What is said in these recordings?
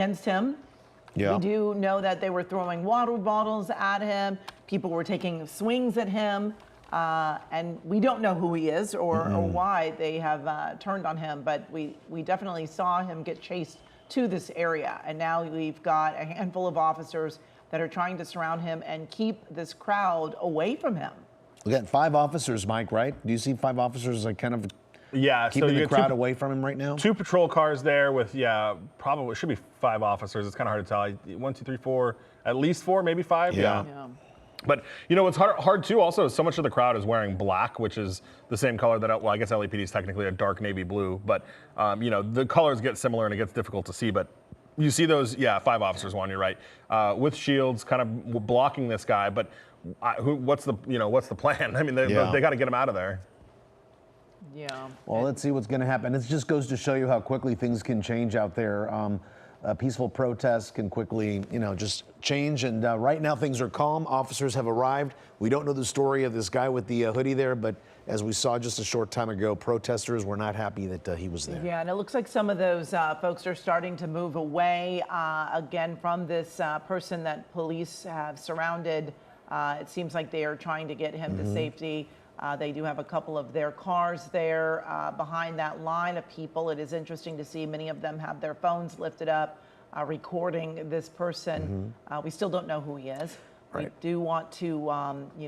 against him. Yeah. We do know that they were throwing water bottles at him. People were taking swings at him. And we don't know who he is or why they have turned on him, but we definitely saw him get chased to this area. And now we've got a handful of officers that are trying to surround him and keep this crowd away from him. We got 5 officers, Mike, right? Do you see 5 officers like kind of keeping the crowd away from him right now? 2 patrol cars there with, probably should be 5 officers. It's kind of hard to tell. 1, 2, 3, 4, at least 4, maybe 5. Yeah. But, what's hard too also is so much of the crowd is wearing black, which is the same color that, well, I guess LAPD is technically a dark navy blue. But, the colors get similar and it gets difficult to see. But you see those, 5 officers, Juan, you're right, with shields kind of blocking this guy. But what's the plan? I mean, they got to get him out of there. Yeah. Well, let's see what's going to happen. It just goes to show you how quickly things can change out there. Peaceful protests can quickly, just change. And right now things are calm. Officers have arrived. We don't know the story of this guy with the hoodie there, but as we saw just a short time ago, protesters were not happy that he was there. Yeah, and it looks like some of those folks are starting to move away again from this person that police have surrounded. It seems like they are trying to get him to safety. They do have a couple of their cars there behind that line of people. It is interesting to see many of them have their phones lifted up, recording this person. We still don't know who he is. Right. We do want to,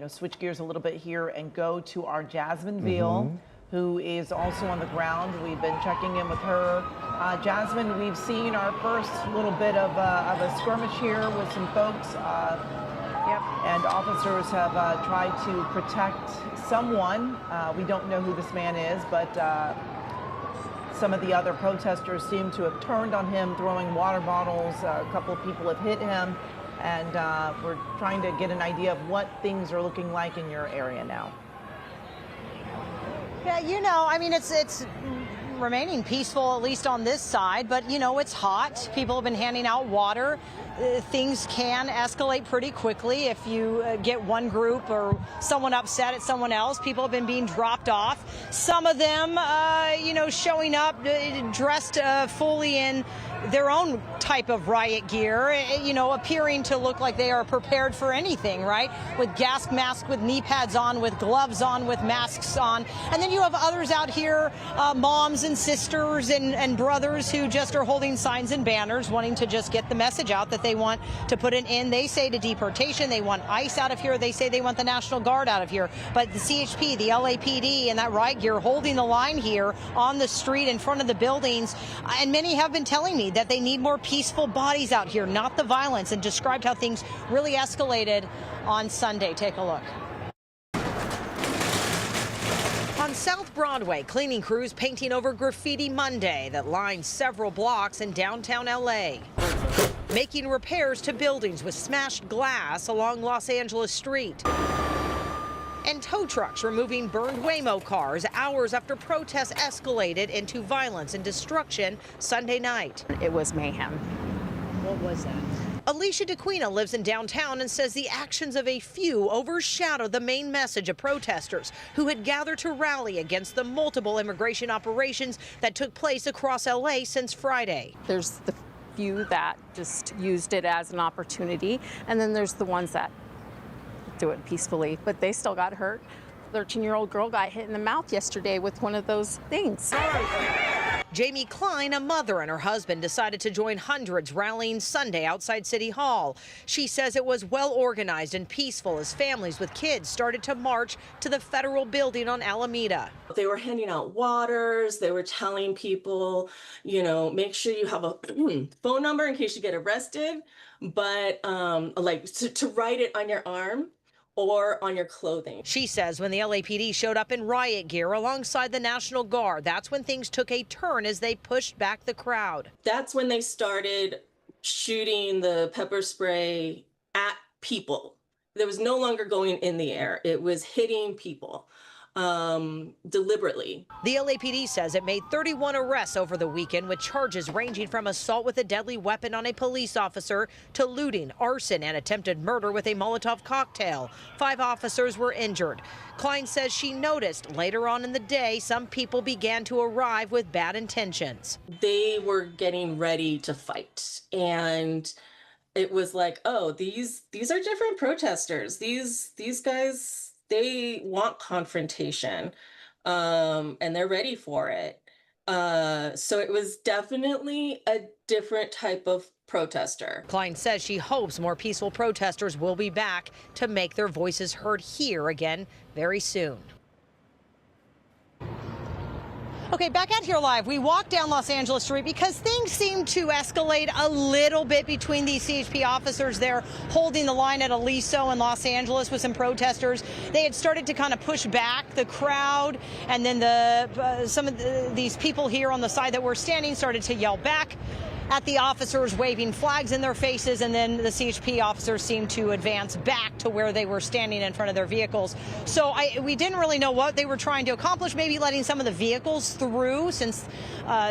switch gears a little bit here and go to our Jasmine Veal, who is also on the ground. We've been checking in with her. Jasmine, we've seen our first little bit of a skirmish here with some folks. And officers have tried to protect someone. We don't know who this man is, but some of the other protesters seem to have turned on him, throwing water bottles. A couple of people have hit him, and we're trying to get an idea of what things are looking like in your area now. Yeah, I mean, it's remaining peaceful, at least on this side, but it's hot. People have been handing out water. Things can escalate pretty quickly if you get one group or someone upset at someone else. People have been being dropped off. Some of them, showing up dressed fully in their own type of riot gear, appearing to look like they are prepared for anything, right? With gas masks, with knee pads on, with gloves on, with masks on. And then you have others out here, moms and sisters and brothers who just are holding signs and banners, wanting to just get the message out that they want to put an end, they say, to deportation. They want ICE out of here. They say they want the National Guard out of here. But the CHP, the LAPD, and that riot gear holding the line here on the street in front of the buildings. And many have been telling me that they need more peaceful bodies out here, not the violence, and described how things really escalated on Sunday. Take a look. On South Broadway, cleaning crews painting over graffiti Monday that lines several blocks in downtown LA. Making repairs to buildings with smashed glass along Los Angeles Street. And tow trucks removing burned Waymo cars hours after protests escalated into violence and destruction Sunday night. It was mayhem. What was that? Alicia DeQuina lives in downtown and says the actions of a few overshadow the main message of protesters who had gathered to rally against the multiple immigration operations that took place across LA since Friday. There's the few that just used it as an opportunity, and then there's the ones that do it peacefully, but they still got hurt. 13-year-old girl got hit in the mouth yesterday with one of those things. Jamie Klein, a mother, and her husband decided to join hundreds rallying Sunday outside City Hall. She says it was well organized and peaceful as families with kids started to march to the federal building on Alameda. They were handing out waters. They were telling people, make sure you have a phone number in case you get arrested, but to write it on your arm or on your clothing. She says when the LAPD showed up in riot gear alongside the National Guard, that's when things took a turn as they pushed back the crowd. That's when they started shooting the pepper spray at people. There was no longer going in the air. It was hitting people. deliberately. The LAPD says it made 31 arrests over the weekend with charges ranging from assault with a deadly weapon on a police officer to looting, arson, and attempted murder with a Molotov cocktail. 5 officers were injured. Klein says she noticed later on in the day some people began to arrive with bad intentions. They were getting ready to fight, and it was like, oh, these are different protesters. These guys, they want confrontation, and they're ready for it. So it was definitely a different type of protester. Klein says she hopes more peaceful protesters will be back to make their voices heard here again very soon. Okay, back out here live. We walked down Los Angeles Street because things seem to escalate a little bit between these CHP officers there holding the line at Aliso in Los Angeles with some protesters. They had started to kind of push back the crowd, and then some of these people here on the side that were standing started to yell back at the officers, waving flags in their faces, and then the CHP officers seemed to advance back to where they were standing in front of their vehicles. So we didn't really know what they were trying to accomplish, maybe letting some of the vehicles through since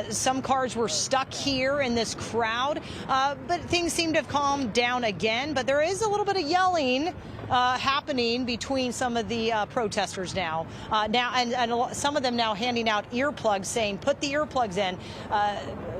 some cars were stuck here in this crowd. But things seem to have calmed down again, but there is a little bit of yelling happening between some of the protesters now. And some of them now handing out earplugs saying, put the earplugs in,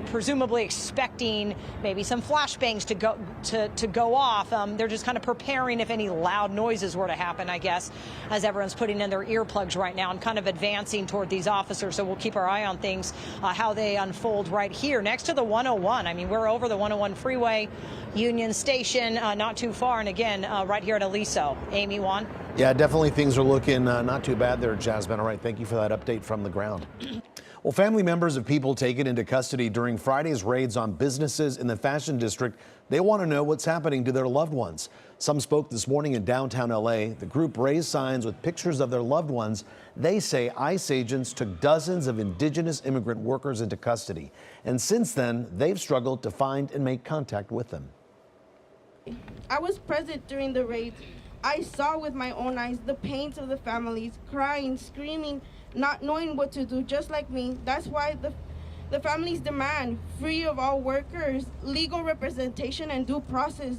presumably expecting maybe some flashbangs to go off. They're just kind of preparing if any loud noises were to happen, I guess, as everyone's putting in their earplugs right now and kind of advancing toward these officers. So we'll keep our eye on things, how they unfold right here next to the 101. I mean, we're over the 101 freeway, Union Station, not too far. And again, right here at Aliso. Amy, Juan? Yeah, definitely things are looking not too bad there, Jasmine. All right, thank you for that update from the ground. Well, family members of people taken into custody during Friday's raids on businesses in the Fashion District, they want to know what's happening to their loved ones. Some spoke this morning in downtown LA. The group raised signs with pictures of their loved ones. They say ICE agents took dozens of indigenous immigrant workers into custody. And since then, they've struggled to find and make contact with them. I was present during the raids. I saw with my own eyes the pains of the families, crying, screaming, not knowing what to do, just like me. That's why the families demand free of all workers, legal representation, and due process.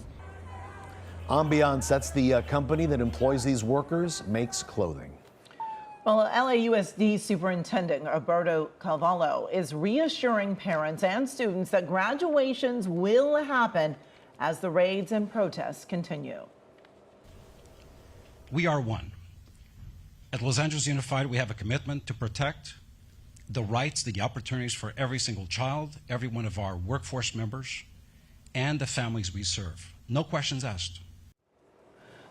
Ambiance, that's the company that employs these workers, makes clothing. Well, LAUSD Superintendent Roberto Carvalho is reassuring parents and students that graduations will happen as the raids and protests continue. We are one. At Los Angeles Unified, we have a commitment to protect the rights, the opportunities for every single child, every one of our workforce members, and the families we serve. No questions asked.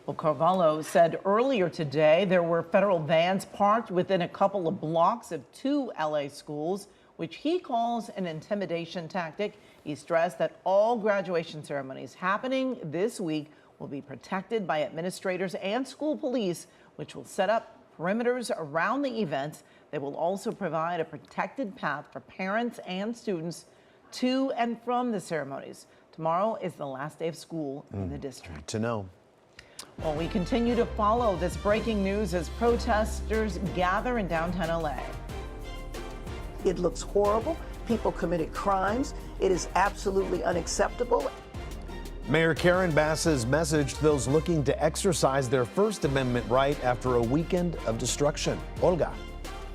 Well, Carvalho said earlier today there were federal vans parked within a couple of blocks of 2 LA schools, which he calls an intimidation tactic. He stressed that all graduation ceremonies happening this week will be protected by administrators and school police, which will set up perimeters around the events. They will also provide a protected path for parents and students to and from the ceremonies. Tomorrow is the last day of school in the district. To know. Well, we continue to follow this breaking news as protesters gather in downtown LA. It looks horrible. People committed crimes. It is absolutely unacceptable. Mayor Karen Bass's message to those looking to exercise their First Amendment right after a weekend of destruction. Olga.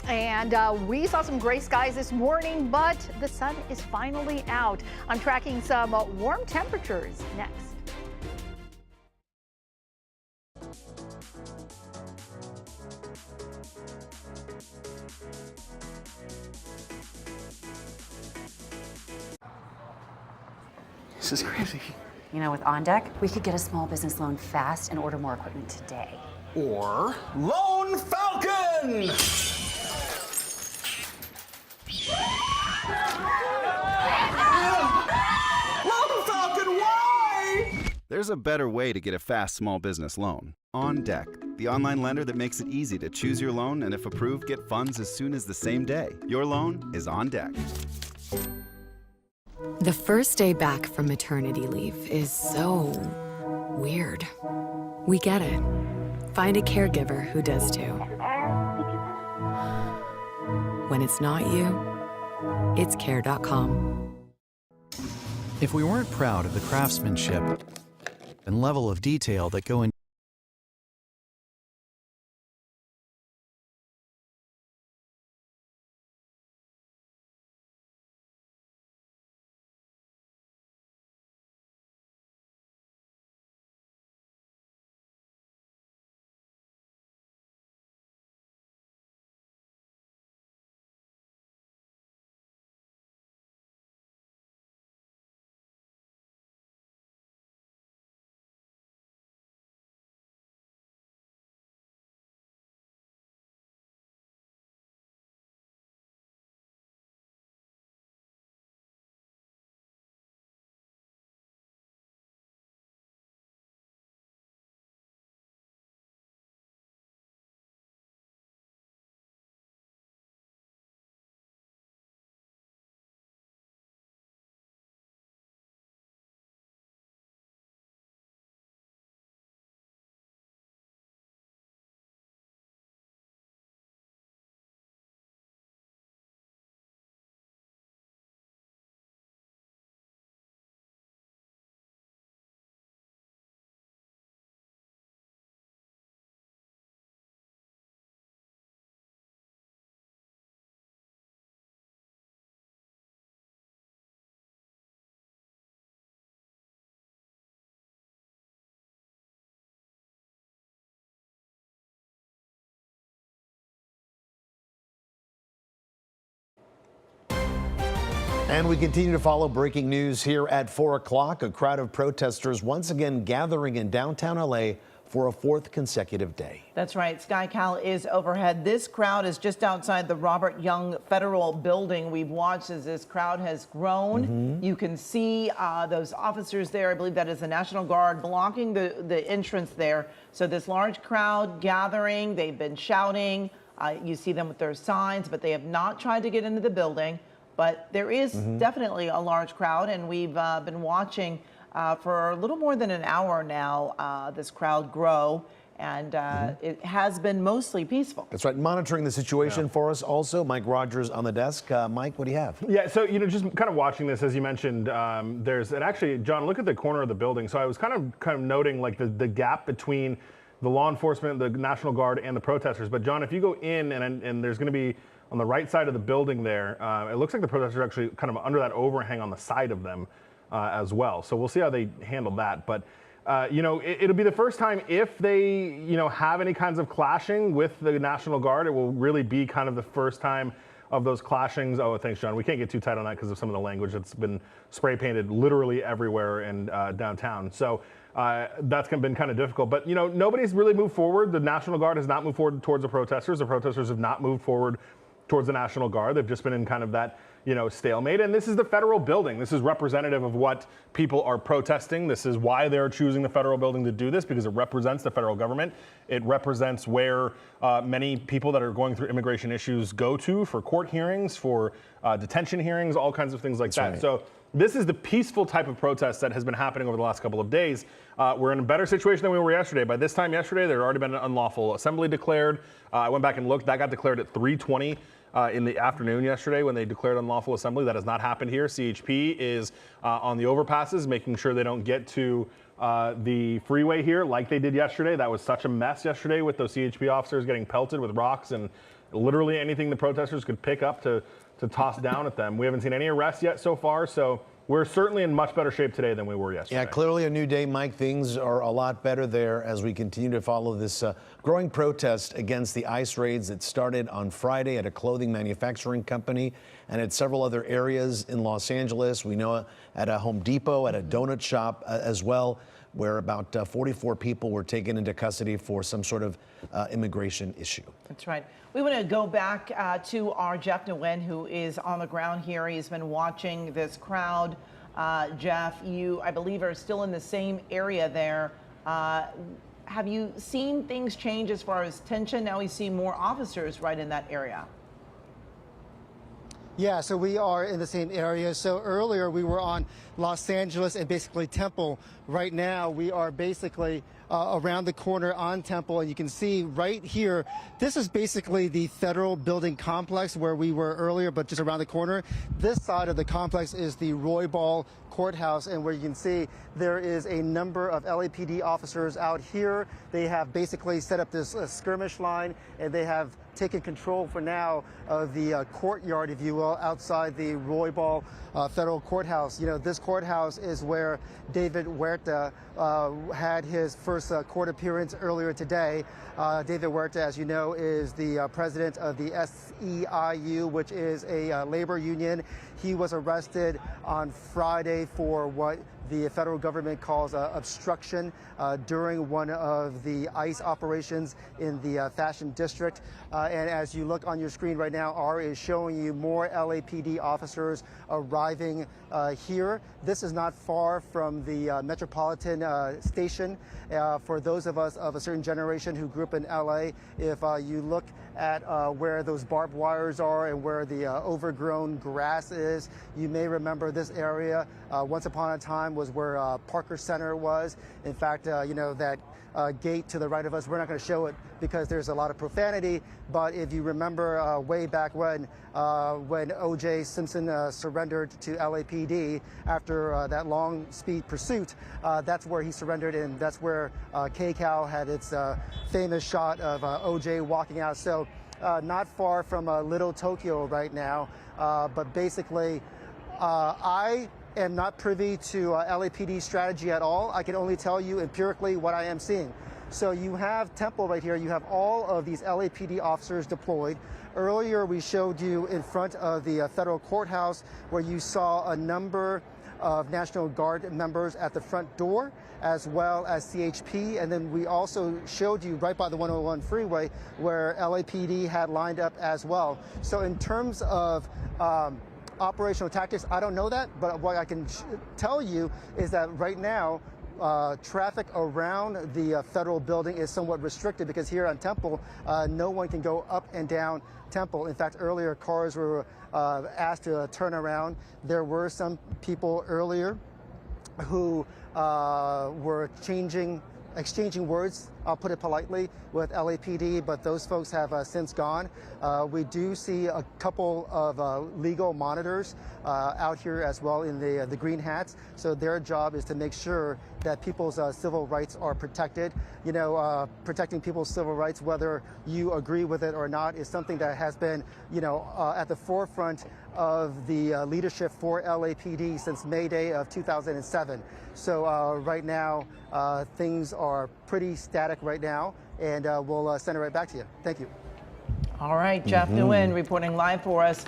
And we saw some gray skies this morning, but the sun is finally out. I'm tracking some warm temperatures next. This is crazy. You know, with On Deck, we could get a small business loan fast and order more equipment today. Or Lone Falcon! Lone Falcon, why? There's a better way to get a fast small business loan. On Deck, the online lender that makes it easy to choose your loan and, if approved, get funds as soon as the same day. Your loan is on deck. The first day back from maternity leave is so weird. We get it. Find a caregiver who does too. when it's not you, it's care.com. If we weren't proud of the craftsmanship and level of detail that go into And we continue to follow breaking news here at 4 o'clock. A crowd of protesters once again gathering in downtown LA for a fourth consecutive day. That's right. SkyCal is overhead. This crowd is just outside the Robert Young Federal Building. We've watched as this crowd has grown. You can see those officers there. I believe that is the National Guard blocking the entrance there. So this large crowd gathering, they've been shouting. You see them with their signs, but they have not tried to get into the building. But there is definitely a large crowd, and we've been watching for a little more than an hour now, this crowd grow, and it has been mostly peaceful. That's right. Monitoring the situation for us also, Mike Rogers on the desk. Mike, what do you have? Yeah, so, just kind of watching this, as you mentioned, and actually, John, look at the corner of the building. So I was kind of noting like the gap between the law enforcement, the National Guard, and the protesters. But John, if you go in and there's going to be on the right side of the building there, it looks like the protesters are actually kind of under that overhang on the side of them as well. So we'll see how they handle that. But, it'll be the first time if they, have any kinds of clashing with the National Guard. It will really be kind of the first time of those clashings. Oh, thanks, John. We can't get too tight on that because of some of the language that's been spray painted literally everywhere in downtown. So that's been kind of difficult. But, nobody's really moved forward. The National Guard has not moved forward towards the protesters. The protesters have not moved forward towards the National Guard. They've just been in kind of that, stalemate. And this is the federal building. This is representative of what people are protesting. This is why they're choosing the federal building to do this, because it represents the federal government. It represents where many people that are going through immigration issues go to for court hearings, for detention hearings, all kinds of things like that. Right. So this is the peaceful type of protest that has been happening over the last couple of days. We're in a better situation than we were yesterday. By this time yesterday, there had already been an unlawful assembly declared. I went back and looked. That got declared at 3:20 in the afternoon yesterday when they declared unlawful assembly. That has not happened here. CHP is on the overpasses, making sure they don't get to the freeway here like they did yesterday. That was such a mess yesterday with those CHP officers getting pelted with rocks and literally anything the protesters could pick up to toss down at them. We haven't seen any arrests yet so far, so we're certainly in much better shape today than we were yesterday. Yeah, clearly a new day, Mike. Things are a lot better there as we continue to follow this growing protest against the ICE raids that started on Friday at a clothing manufacturing company and at several other areas in Los Angeles. We know at a Home Depot, at a donut shop as well, where about 44 people were taken into custody for some sort of immigration issue. That's right. We want to go back to our Jeff Nguyen, who is on the ground here. He's been watching this crowd. Jeff, you, I believe, are still in the same area there. Have you seen things change as far as tension? Now we see more officers right in that area. Yeah, so we are in the same area. So earlier we were on Los Angeles and basically Temple. Right now we are basically around the corner on Temple, and you can see right here, this is basically the federal building complex where we were earlier, but just around the corner. This side of the complex is the Roy Ball Courthouse, and where you can see there is a number of LAPD officers out here. They have basically set up this skirmish line, and they have taken control for now of the courtyard, if you will, outside the Roy Ball Federal Courthouse. You know, this courthouse is where David Huerta had his first court appearance earlier today. David Huerta, as you know, is the president of the SEIU, which is a labor union. He was arrested on Friday for what the federal government calls obstruction during one of the ICE operations in the Fashion District. And as you look on your screen right now, R is showing you more LAPD officers arriving here. This is not far from the Metropolitan Station. For those of us of a certain generation who grew up in LA, if you look at where those barbed wires are and where the overgrown grass is, you may remember this area once upon a time was where Parker Center was. In fact, you know, that gate to the right of us, we're not going to show it because there's a lot of profanity, but if you remember way back when O.J. Simpson surrendered to LAPD after that long speed pursuit, that's where he surrendered, and that's where KCAL had its famous shot of O.J. walking out. So not far from Little Tokyo right now, but basically I am not privy to LAPD strategy at all. I can only tell you empirically what I am seeing. So you have Temple right here. You have all of these LAPD officers deployed. Earlier, we showed you in front of the federal courthouse where you saw a number of National Guard members at the front door, as well as CHP. And then we also showed you right by the 101 freeway where LAPD had lined up as well. So in terms of operational tactics, I don't know that, but what I can tell you is that right now, traffic around the federal building is somewhat restricted because here on Temple, no one can go up and down Temple. In fact, earlier cars were asked to turn around. There were some people earlier who were exchanging words, I'll put it politely, with LAPD, but those folks have since gone. We do see a couple of legal monitors out here as well in the green hats. So their job is to make sure that people's civil rights are protected. You know, protecting people's civil rights, whether you agree with it or not, is something that has been, you know, at the forefront of the leadership for LAPD since May Day of 2007. So right now, things are pretty static right now, and we'll send it right back to you. Thank you. All right, Jeff Nguyen reporting live for us.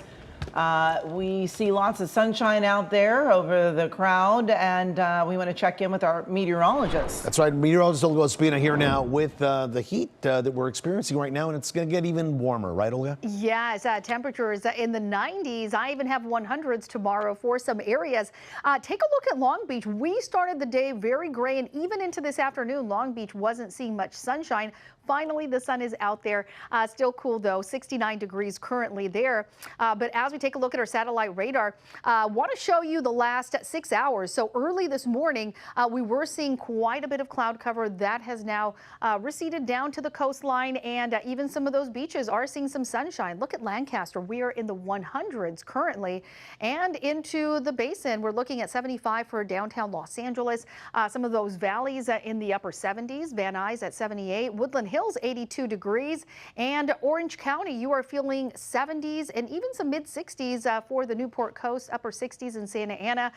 We see lots of sunshine out there over the crowd, and we want to check in with our meteorologist. That's right. Meteorologist Olga Ospina here now with the heat that we're experiencing right now, and it's going to get even warmer, right, Olga? Yes, temperatures in the 90s. I even have 100s tomorrow for some areas. Take a look at Long Beach. We started the day very gray, and even into this afternoon, Long Beach wasn't seeing much sunshine. Finally, the sun is out there. Still cool, though, 69 degrees currently there. But as we take a look at our satellite radar, want to show you the last 6 hours. So early this morning, we were seeing quite a bit of cloud cover. That has now receded down to the coastline, and even some of those beaches are seeing some sunshine. Look at Lancaster. We are in the 100s currently, and into the basin, we're looking at 75 for downtown Los Angeles. Some of those valleys in the upper 70s, Van Nuys at 78, Woodland Hills 82 degrees, and Orange County, you are feeling 70s and even some mid-60s for the Newport Coast, upper 60s in Santa Ana.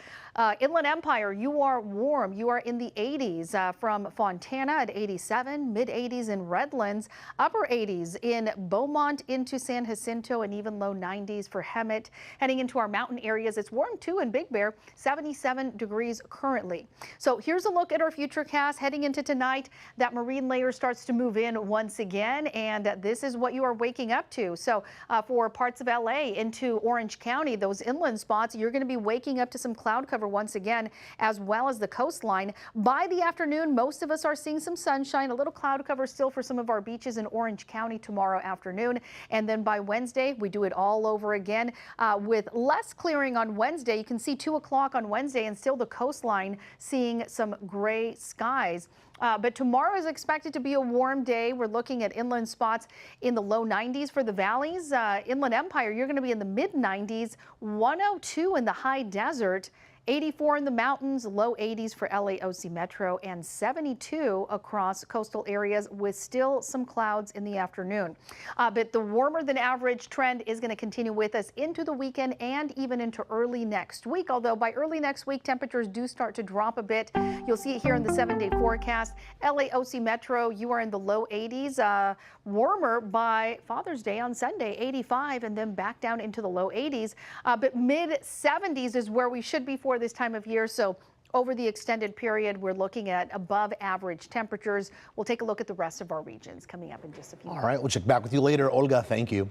Inland Empire, you are warm. You are in the 80s from Fontana at 87, mid-80s in Redlands, upper 80s in Beaumont into San Jacinto, and even low 90s for Hemet. Heading into our mountain areas, it's warm too in Big Bear, 77 degrees currently. So here's a look at our futurecast heading into tonight. That marine layer starts to move in once again, and this is what you are waking up to. So for parts of LA into Orange County, those inland spots, you're going to be waking up to some cloud cover once again, as well as the coastline. By the afternoon, most of us are seeing some sunshine, a little cloud cover still for some of our beaches in Orange County tomorrow afternoon. And then by Wednesday, we do it all over again with less clearing on Wednesday. You can see 2 o'clock on Wednesday and still the coastline seeing some gray skies. But tomorrow is expected to be a warm day. We're looking at inland spots in the low 90s for the valleys. Inland Empire, you're going to be in the mid 90s, 102 in the high desert. 84 in the mountains, low 80s for LAOC Metro, and 72 across coastal areas with still some clouds in the afternoon. But the warmer than average trend is going to continue with us into the weekend and even into early next week. Although by early next week, temperatures do start to drop a bit. You'll see it here in the 7-day forecast. LAOC Metro, you are in the low 80s. Warmer by Father's Day on Sunday, 85, and then back down into the low 80s. But mid 70s is where we should be for this time of year. So over the extended period, we're looking at above average temperatures. We'll take a look at the rest of our regions coming up in just a few minutes. All right, we'll check back with you later. Olga, thank you.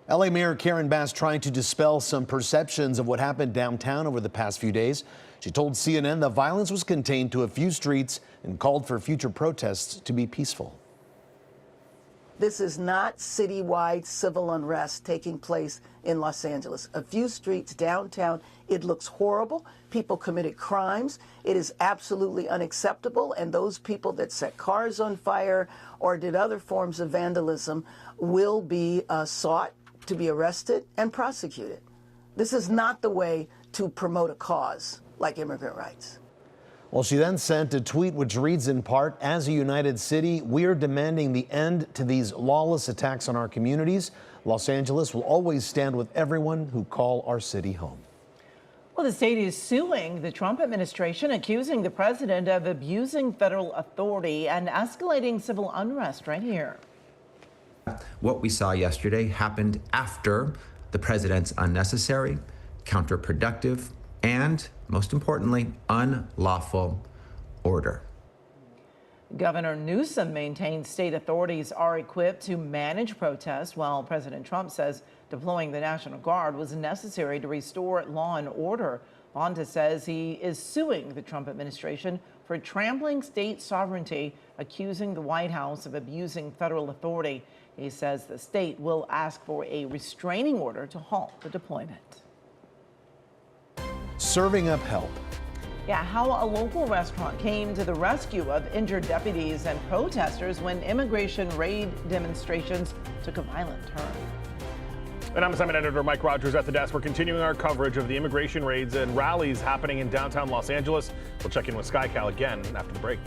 LA Mayor Karen Bass trying to dispel some perceptions of what happened downtown over the past few days. She told CNN the violence was contained to a few streets and called for future protests to be peaceful. This is not citywide civil unrest taking place in Los Angeles. A few streets downtown, it looks horrible. People committed crimes. It is absolutely unacceptable. And those people that set cars on fire or did other forms of vandalism will be sought to be arrested and prosecuted. This is not the way to promote a cause like immigrant rights. Well, she then sent a tweet which reads in part, "As a united city, we are demanding the end to these lawless attacks on our communities. Los Angeles will always stand with everyone who call our city home." Well, the state is suing the Trump administration, accusing the president of abusing federal authority and escalating civil unrest right here. What we saw yesterday happened after the president's unnecessary, counterproductive, and, most importantly, unlawful order. Governor Newsom maintains state authorities are equipped to manage protests, while President Trump says deploying the National Guard was necessary to restore law and order. Bonta says he is suing the Trump administration for trampling state sovereignty, accusing the White House of abusing federal authority. He says the state will ask for a restraining order to halt the deployment. Serving up help. Yeah, how a local restaurant came to the rescue of injured deputies and protesters when immigration raid demonstrations took a violent turn. And I'm assignment editor Mike Rogers at the desk. We're continuing our coverage of the immigration raids and rallies happening in downtown Los Angeles. We'll check in with KCAL again after the break.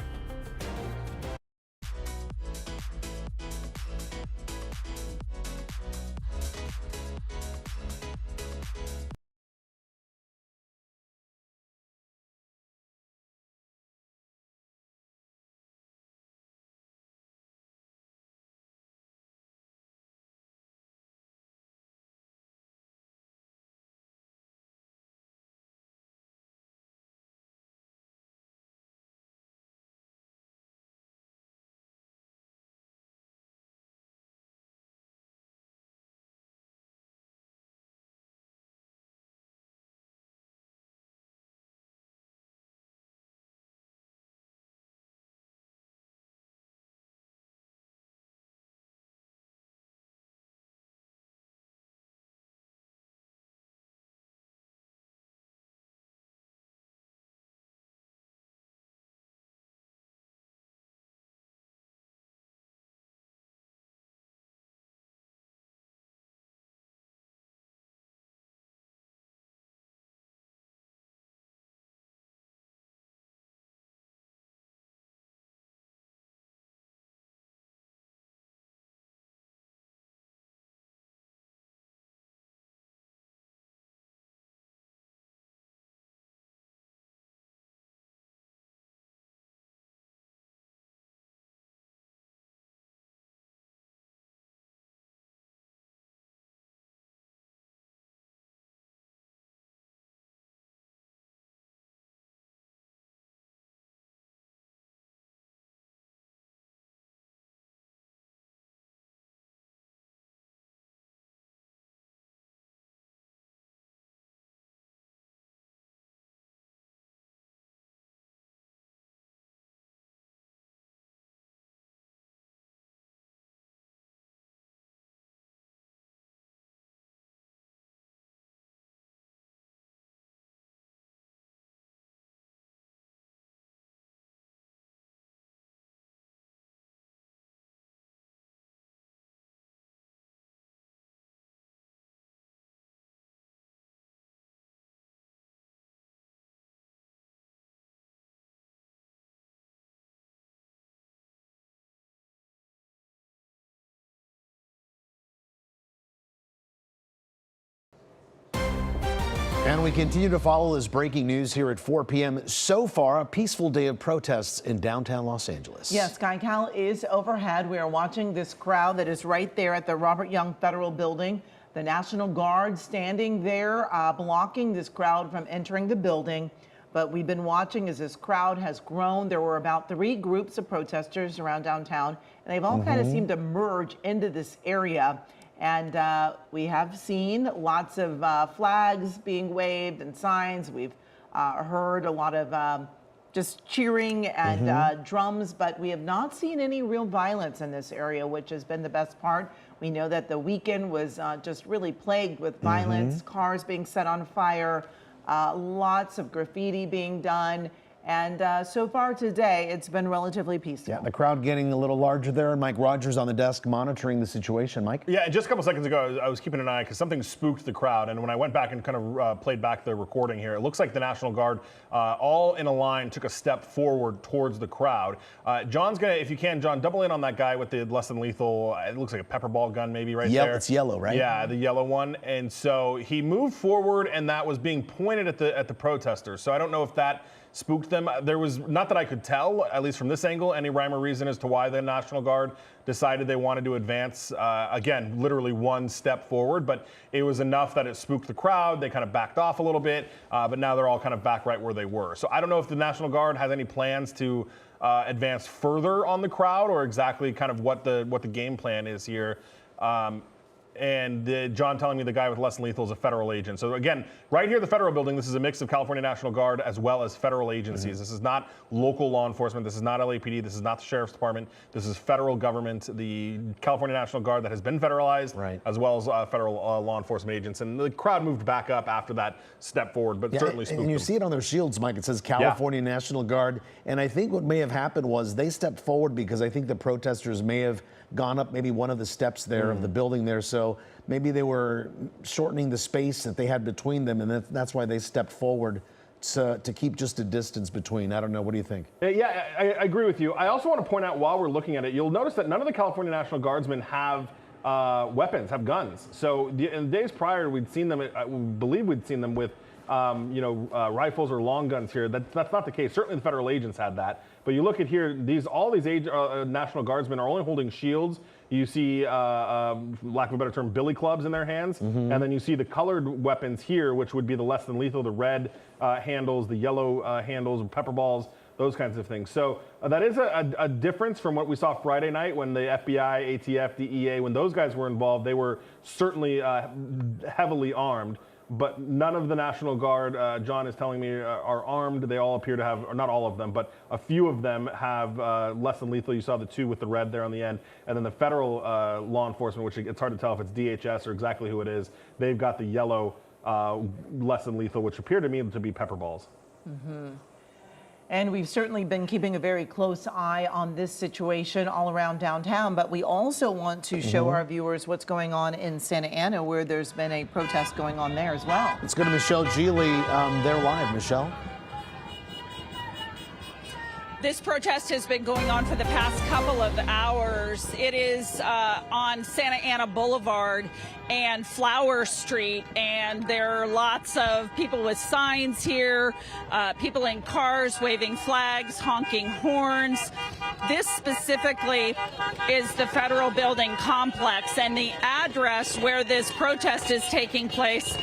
And we continue to follow this breaking news here at 4 p.m. So far, a peaceful day of protests in downtown Los Angeles. Yes, KCAL is overhead. We are watching this crowd that is right there at the Robert Young Federal Building. The National Guard standing there, blocking this crowd from entering the building. But we've been watching as this crowd has grown. There were about 3 groups of protesters around downtown, and they've all kind of seemed to merge into this area. And we have seen lots of flags being waved and signs. We've heard a lot of just cheering and drums, but we have not seen any real violence in this area, which has been the best part. We know that the weekend was just really plagued with violence, cars being set on fire, lots of graffiti being done. And so far today, it's been relatively peaceful. Yeah, the crowd getting a little larger there. And Mike Rogers on the desk monitoring the situation. Mike? Yeah, and just a couple seconds ago, I was keeping an eye because something spooked the crowd. And when I went back and kind of played back the recording here, it looks like the National Guard, all in a line, took a step forward towards the crowd. John's going to, if you can, John, double in on that guy with the less than lethal, it looks like a pepper ball gun maybe right there. It's yellow, right? Yeah, the yellow one. And so he moved forward, and that was being pointed at the protesters. So I don't know if that spooked them. There was, not that I could tell, at least from this angle, any rhyme or reason as to why the National Guard decided they wanted to advance, again, literally one step forward, but it was enough that it spooked the crowd. They kind of backed off a little bit, but now they're all kind of back right where they were. So I don't know if the National Guard has any plans to advance further on the crowd or exactly kind of what the game plan is here. And John telling me the guy with less than lethal is a federal agent. So again, right here, the federal building, this is a mix of California National Guard as well as federal agencies. This is not local law enforcement. This is not LAPD. This is not the Sheriff's Department. This is federal government, the California National Guard that has been federalized, as well as federal law enforcement agents. And the crowd moved back up after that step forward, but certainly spooked and you them. see it on their shields, Mike. It says California National Guard. And I think what may have happened was they stepped forward because I think the protesters may have gone up maybe one of the steps there of the building there. So maybe they were shortening the space that they had between them, and that's why they stepped forward to keep just a distance between. I don't know. What do you think? Yeah, I agree with you. I also want to point out while we're looking at it, you'll notice that none of the California National Guardsmen have weapons, have guns. So in the days prior, we'd seen them, I believe we'd seen them with rifles or long guns here. That's not the case. Certainly the federal agents had that. But you look at here, all these National Guardsmen are only holding shields. You see, lack of a better term, billy clubs in their hands. And then you see the colored weapons here, which would be the less than lethal, the red handles, the yellow handles, pepper balls, those kinds of things. So that is a difference from what we saw Friday night when the FBI, ATF, DEA, when those guys were involved, they were certainly heavily armed. But none of the National Guard, John is telling me, are armed. They all appear to have, or not all of them, but a few of them have less than lethal. You saw the 2 with the red there on the end. And then the federal law enforcement, which it's hard to tell if it's DHS or exactly who it is, they've got the yellow less than lethal, which appear to me to be pepper balls. And we've certainly been keeping a very close eye on this situation all around downtown, but we also want to show our viewers what's going on in Santa Ana, where there's been a protest going on there as well. Let's go to Michelle Geely. They're live, Michelle. This protest has been going on for the past couple of hours. It is on Santa Ana Boulevard and Flower Street, and there are lots of people with signs here, people in cars waving flags, honking horns. This specifically is the federal building complex, and the address where this protest is taking place,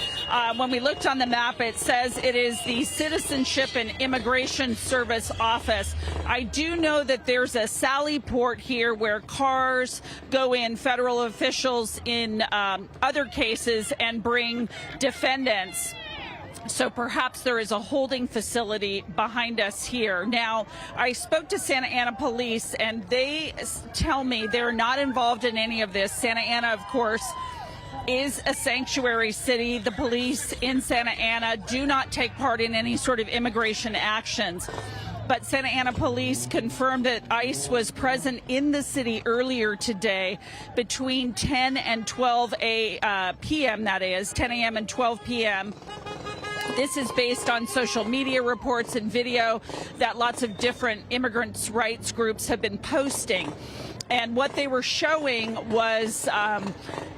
when we looked on the map, it says it is the Citizenship and Immigration Service office. I do know that there's a Sally Port here where cars go in, federal officials in other cases, and bring defendants. So perhaps there is a holding facility behind us here. Now, I spoke to Santa Ana police, and they tell me they're not involved in any of this. Santa Ana, of course, is a sanctuary city. The police in Santa Ana do not take part in any sort of immigration actions. But Santa Ana police confirmed that ICE was present in the city earlier today between 10 and 12 p.m., that is, 10 a.m. and 12 p.m. This is based on social media reports and video that lots of different immigrants' rights groups have been posting. And what they were showing was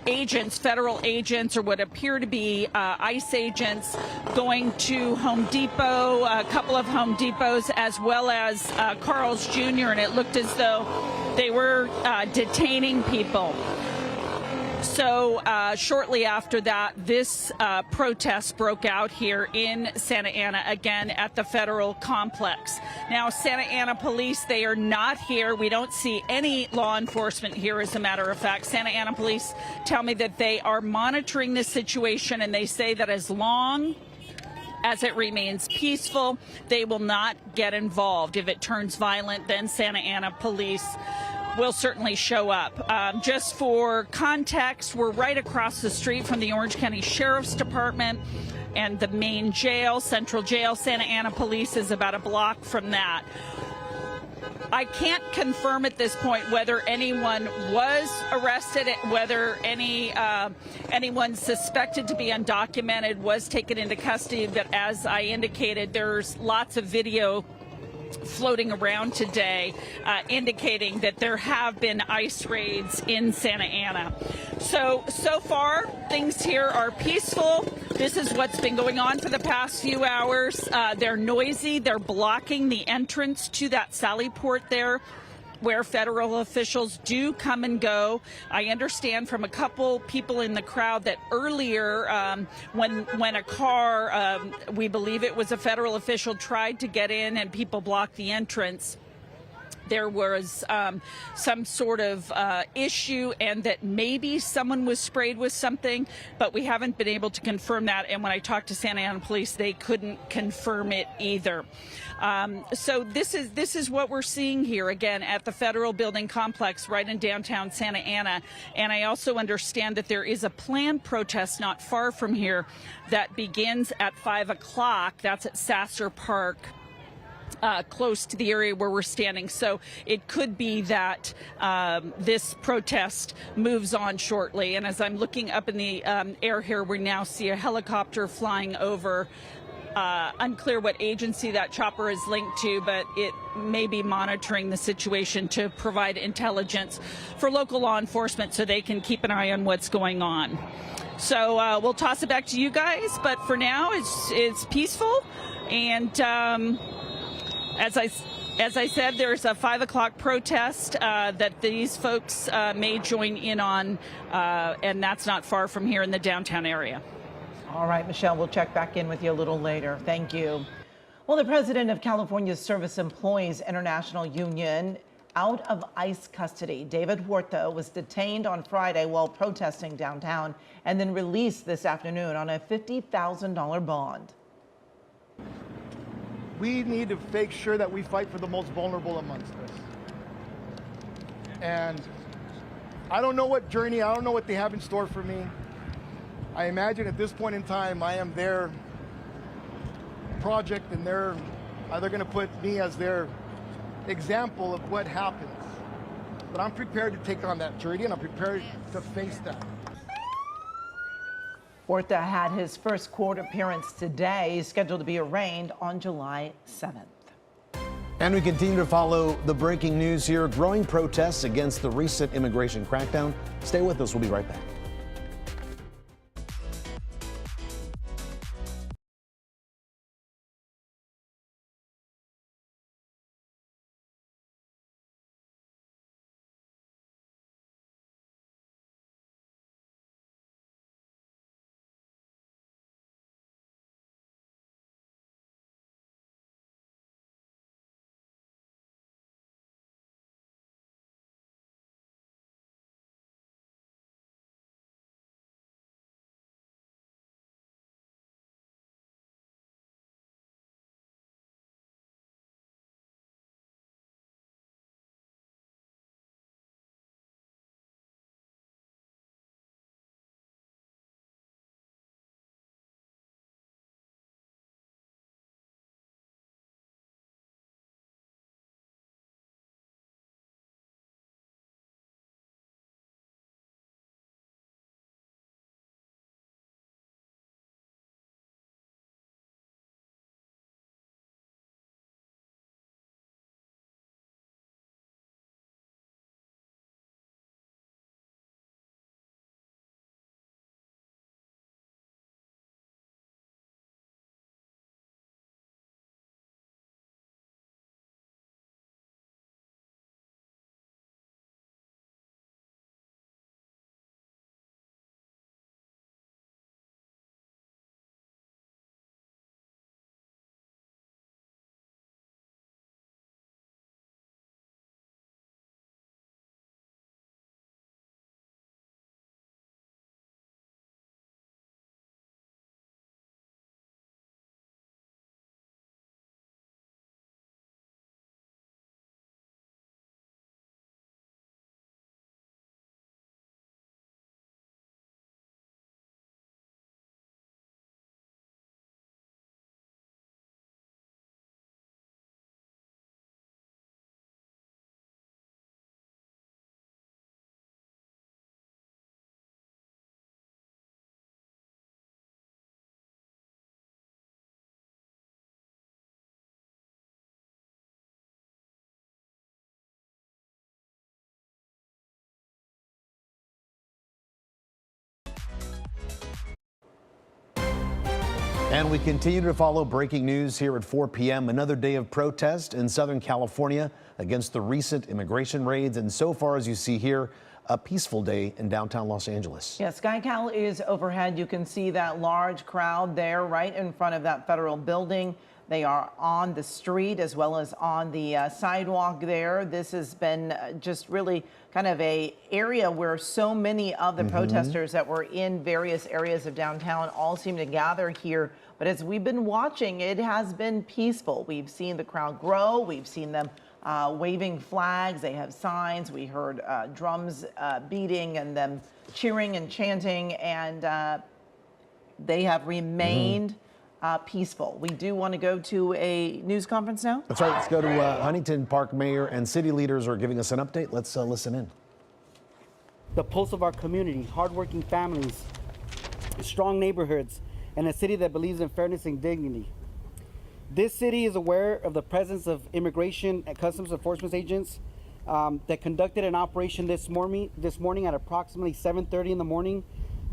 agents, federal agents, or what appear to be ICE agents, going to Home Depot, a couple of Home Depots, as well as Carl's Jr., and it looked as though they were detaining people. So shortly after that, this protest broke out here in Santa Ana, again at the federal complex. Now, Santa Ana police, they are not here. We don't see any law enforcement here, as a matter of fact. Santa Ana police tell me that they are monitoring this situation, and they say that as long as it remains peaceful, they will not get involved. If it turns violent, then Santa Ana police will certainly show up. Just for context, we're right across the street from the Orange County Sheriff's Department and the main jail, Central Jail. Santa Ana Police is about a block from that. I can't confirm at this point whether anyone was arrested, whether anyone suspected to be undocumented was taken into custody, but as I indicated, there's lots of video floating around today indicating that there have been ICE raids in Santa Ana. So far, things here are peaceful. This is what's been going on for the past few hours. They're noisy. They're blocking the entrance to that Sally Port there, where federal officials do come and go. I understand from a couple people in the crowd that earlier, when a car, we believe it was a federal official, tried to get in and people blocked the entrance, there was some sort of issue, and that maybe someone was sprayed with something, but we haven't been able to confirm that. And when I talked to Santa Ana police, they couldn't confirm it either. So this is what we're seeing here again at the federal building complex right in downtown Santa Ana. And I also understand that there is a planned protest not far from here that begins at 5 o'clock. That's at Sasser Park, close to the area where we're standing. So it could be that this protest moves on shortly. And as I'm looking up in the air here, we now see a helicopter flying over. Unclear what agency that chopper is linked to, but it may be monitoring the situation to provide intelligence for local law enforcement so they can keep an eye on what's going on. So we'll toss it back to you guys, but for now it's peaceful. And as I said, there's a 5 o'clock protest that these folks may join in on, and that's not far from here in the downtown area. All right, Michelle, we'll check back in with you a little later. Thank you. Well, the president of California's Service Employees International Union out of ICE custody. David Huerta was detained on Friday while protesting downtown and then released this afternoon on a $50,000 bond. We need to make sure that we fight for the most vulnerable amongst us. And I don't know what journey, I don't know what they have in store for me. I imagine at this point in time, I am their project, and they're either going to put me as their example of what happens. But I'm prepared to take on that journey, and I'm prepared to face that. Huerta had his first court appearance today. He's scheduled to be arraigned on July 7th. And we continue to follow the breaking news here. Growing protests against the recent immigration crackdown. Stay with us. We'll be right back. And we continue to follow breaking news here at 4 p.m. Another day of protest in Southern California against the recent immigration raids. And so far, as you see here, a peaceful day in downtown Los Angeles. Yes, KCAL is overhead. You can see that large crowd there right in front of that federal building. They are on the street as well as on the sidewalk there. This has been just really kind of a area where so many of the protesters that were in various areas of downtown all seem to gather here. But as we've been watching, it has been peaceful. We've seen the crowd grow. We've seen them waving flags. They have signs. We heard drums beating and them cheering and chanting, and they have remained peaceful. We do want to go to a news conference now. That's right. Let's go to Huntington Park Mayor and city leaders are giving us an update. Let's listen in. The pulse of our community, hardworking families, strong neighborhoods, and a city that believes in fairness and dignity. This city is aware of the presence of immigration and customs enforcement agents that conducted an operation this morning at approximately 7:30 in the morning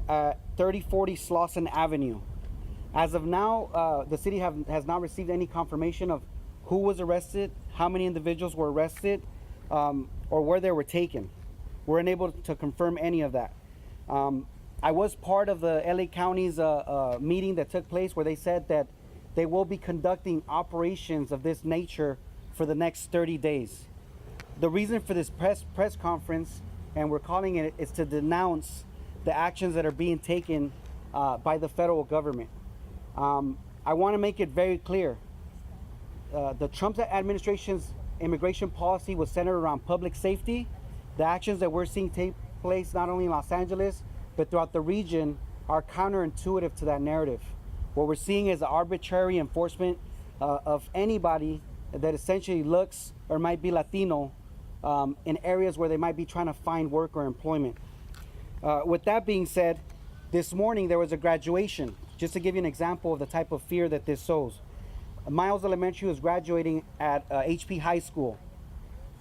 at 3040 Slauson Avenue. As of now, the city has not received any confirmation of who was arrested, how many individuals were arrested, or where they were taken. We're unable to confirm any of that. I was part of the LA County's meeting that took place where they said that they will be conducting operations of this nature for the next 30 days. The reason for this press conference, and we're calling it, is to denounce the actions that are being taken by the federal government. I want to make it very clear. The Trump administration's immigration policy was centered around public safety. The actions that we're seeing take place not only in Los Angeles, but throughout the region are counterintuitive to that narrative. What we're seeing is arbitrary enforcement of anybody that essentially looks or might be Latino in areas where they might be trying to find work or employment. With that being said, this morning there was a graduation. Just to give you an example of the type of fear that this sows. Miles Elementary was graduating at HP High School.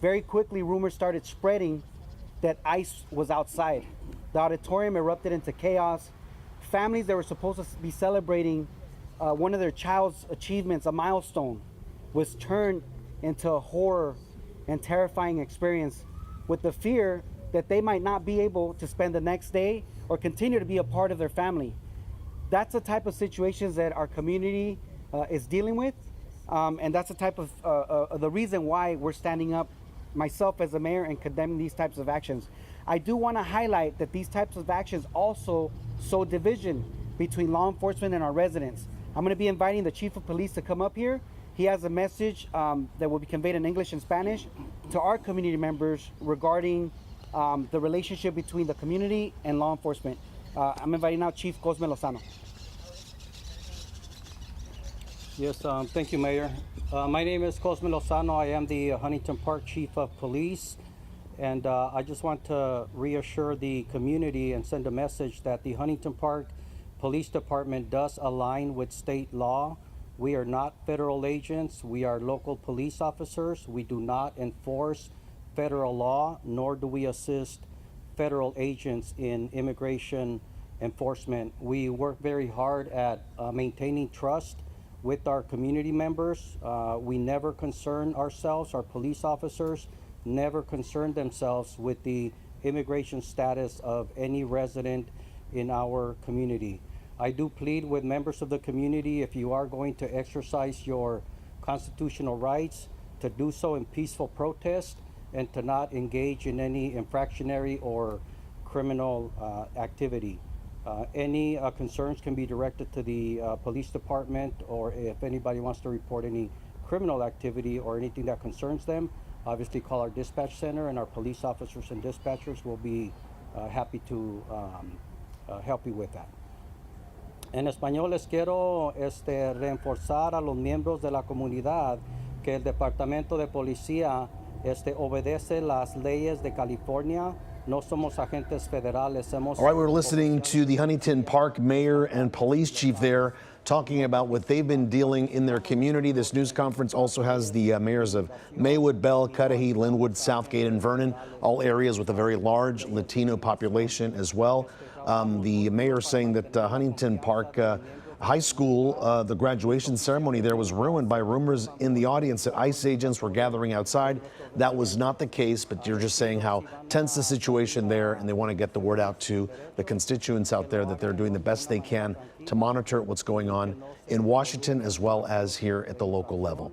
Very quickly, rumors started spreading that ICE was outside. The auditorium erupted into chaos. Families that were supposed to be celebrating one of their child's achievements, a milestone, was turned into a horror and terrifying experience with the fear that they might not be able to spend the next day or continue to be a part of their family. That's the type of situations that our community is dealing with, and that's the type of the reason why we're standing up, myself as a mayor, and condemning these types of actions. I do want to highlight that these types of actions also sow division between law enforcement and our residents. I'm going to be inviting the chief of police to come up here. He has a message that will be conveyed in English and Spanish to our community members regarding the relationship between the community and law enforcement. I'm inviting now Chief Cosme Lozano. Yes, thank you, Mayor. My name is Cosme Lozano. I am the Huntington Park Chief of Police. And I just want to reassure the community and send a message that the Huntington Park Police Department does align with state law. We are not federal agents. We are local police officers. We do not enforce federal law, nor do we assist federal agents in immigration enforcement. We work very hard at maintaining trust with our community members. We never concern ourselves, our police officers never concern themselves with the immigration status of any resident in our community. I do plead with members of the community, if you are going to exercise your constitutional rights, to do so in peaceful protest and to not engage in any infractionary or criminal activity. Any concerns can be directed to the police department, or if anybody wants to report any criminal activity or anything that concerns them, obviously call our dispatch center, and our police officers and dispatchers will be happy to help you with that. En español les quiero reforzar a los miembros de la comunidad que el Departamento de Policía obedece las leyes de California. No somos agentes federales. All right, we're listening to the Huntington Park mayor and police chief there talking about what they've been dealing in their community. This news conference also has the mayors of Maywood, Bell, Cudahy, Linwood, Southgate, and Vernon, all areas with a very large Latino population as well. The mayor saying that Huntington Park high school, the graduation ceremony there was ruined by rumors in the audience that ICE agents were gathering outside. That was not the case, but you're just saying how tense the situation there, and they want to get the word out to the constituents out there that they're doing the best they can to monitor what's going on in Washington as well as here at the local level.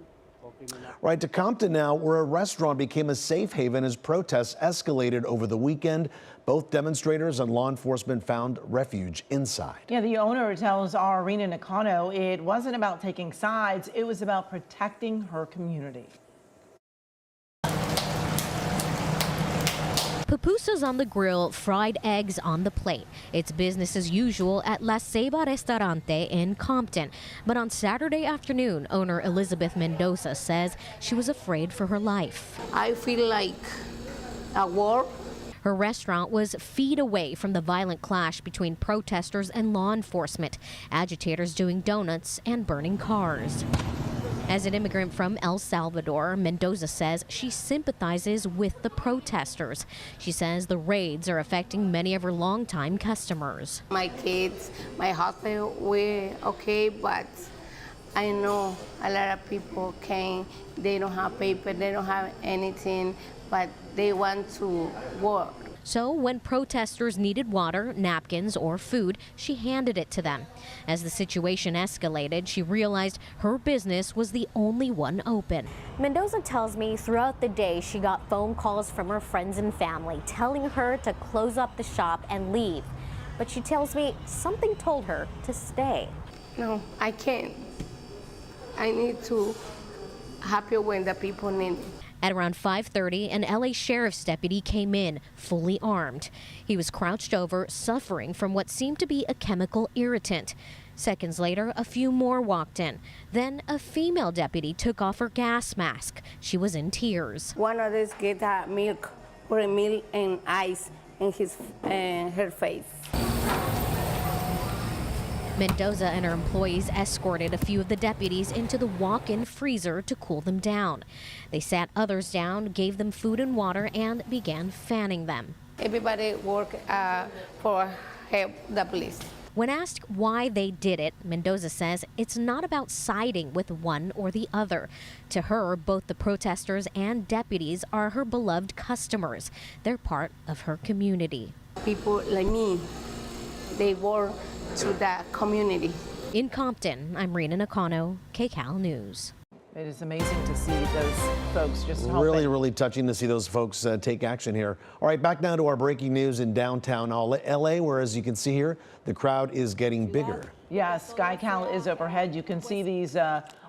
Right to Compton now, where a restaurant became a safe haven as protests escalated over the weekend. Both demonstrators and law enforcement found refuge inside. Yeah, the owner tells our Rena Nakano it wasn't about taking sides, it was about protecting her community. Pupusas on the grill, fried eggs on the plate. It's business as usual at La Ceiba Restaurante in Compton. But on Saturday afternoon, owner Elizabeth Mendoza says she was afraid for her life. I feel like a war. Her restaurant was feet away from the violent clash between protesters and law enforcement, agitators doing donuts and burning cars. As an immigrant from El Salvador, Mendoza says she sympathizes with the protesters. She says the raids are affecting many of her longtime customers. My kids, my husband, we're okay, but I know a lot of people they don't have paper, they don't have anything, but they want to work. So when protesters needed water, napkins, or food, she handed it to them. As the situation escalated, she realized her business was the only one open. Mendoza tells me throughout the day she got phone calls from her friends and family telling her to close up the shop and leave. But she tells me something told her to stay. No, I can't. I need to help you when the people need me. At around 5:30, an LA sheriff's deputy came in, fully armed. He was crouched over, suffering from what seemed to be a chemical irritant. Seconds later, a few more walked in. Then a female deputy took off her gas mask. She was in tears. One of these get milk, pour milk and ice in her face. Mendoza and her employees escorted a few of the deputies into the walk-in freezer to cool them down. They sat others down, gave them food and water, and began fanning them. Everybody work for help the police. When asked why they did it, Mendoza says it's not about siding with one or the other. To her, both the protesters and deputies are her beloved customers. They're part of her community. People like me, they work to the community. In Compton, I'm Rena Nakano, KCAL News. It is amazing to see those folks just helping. Really touching to see those folks take action here. All right, back now to our breaking news in downtown LA, where, as you can see here, the crowd is getting bigger. Yeah, SkyCal is overhead. You can see these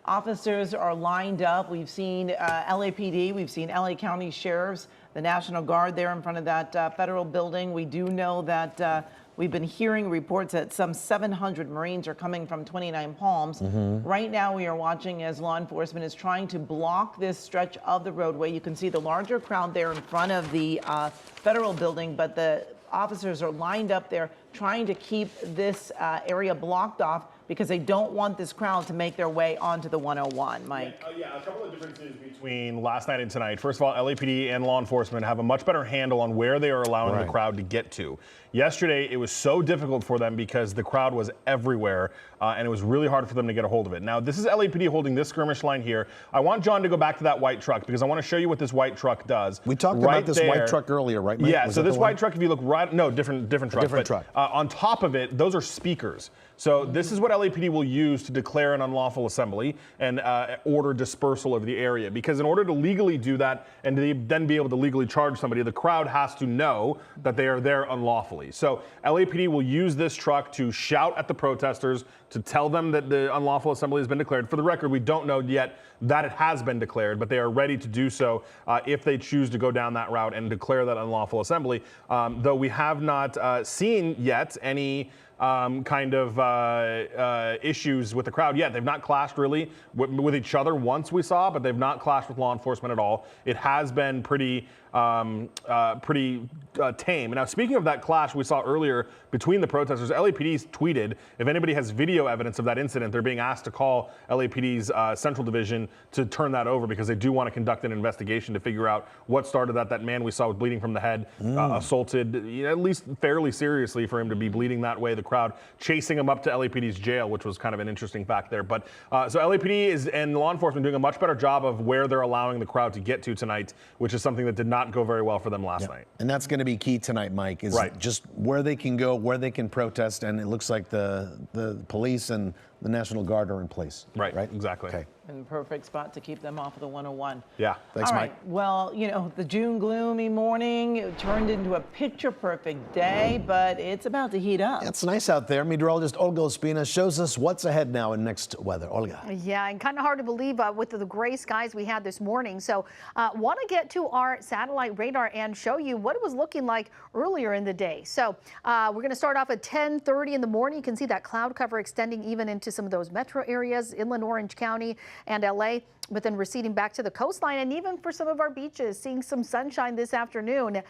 officers are lined up. We've seen LAPD, we've seen LA County Sheriffs, the National Guard there in front of that federal building. We do know that we've been hearing reports that some 700 Marines are coming from 29 Palms. Right now, we are watching as law enforcement is trying to block this stretch of the roadway. You can see the larger crowd there in front of the federal building, but the officers are lined up there trying to keep this area blocked off because they don't want this crowd to make their way onto the 101, Mike. Yeah, a couple of differences between last night and tonight. First of all, LAPD and law enforcement have a much better handle on where they are allowing the crowd to get to. Yesterday, it was so difficult for them because the crowd was everywhere, and it was really hard for them to get a hold of it. Now, this is LAPD holding this skirmish line here. I want John to go back to that white truck because I want to show you what this white truck does. We talked about this white truck earlier, right, Mike? Yeah, so this white truck, if you look right, no, different truck. Different truck. On top of it, those are speakers. So this is what LAPD will use to declare an unlawful assembly and order dispersal of the area. Because in order to legally do that and to then be able to legally charge somebody, the crowd has to know that they are there unlawfully. So LAPD will use this truck to shout at the protesters, to tell them that the unlawful assembly has been declared. For the record, we don't know yet that it has been declared, but they are ready to do so if they choose to go down that route and declare that unlawful assembly. Though we have not seen yet any kind of issues with the crowd yet. They've not clashed really with each other once we saw, but they've not clashed with law enforcement at all. It has been pretty tame. And now, speaking of that clash we saw earlier between the protesters, LAPD tweeted, if anybody has video evidence of that incident, they're being asked to call LAPD's Central Division to turn that over because they do want to conduct an investigation to figure out what started that man we saw bleeding from the head, assaulted, at least fairly seriously for him to be bleeding that way. The crowd, chasing them up to LAPD's jail, which was kind of an interesting fact there. But so LAPD and law enforcement doing a much better job of where they're allowing the crowd to get to tonight, which is something that did not go very well for them last night. And that's going to be key tonight, Mike, is just where they can go, where they can protest, and it looks like the police and the National Guard are in place. Right, exactly. Okay. And perfect spot to keep them off of the 101. Yeah, thanks, All Mike. right. Well, you know, the June gloomy morning it turned into a picture-perfect day, but it's about to heat up. Yeah, it's nice out there. Meteorologist Olga Ospina shows us what's ahead now in next weather. Olga. Yeah, and kind of hard to believe with the gray skies we had this morning. So want to get to our satellite radar and show you what it was looking like earlier in the day. So we're going to start off at 10:30 in the morning. You can see that cloud cover extending even into some of those metro areas, inland Orange County and LA, but then receding back to the coastline, and even for some of our beaches, seeing some sunshine this afternoon.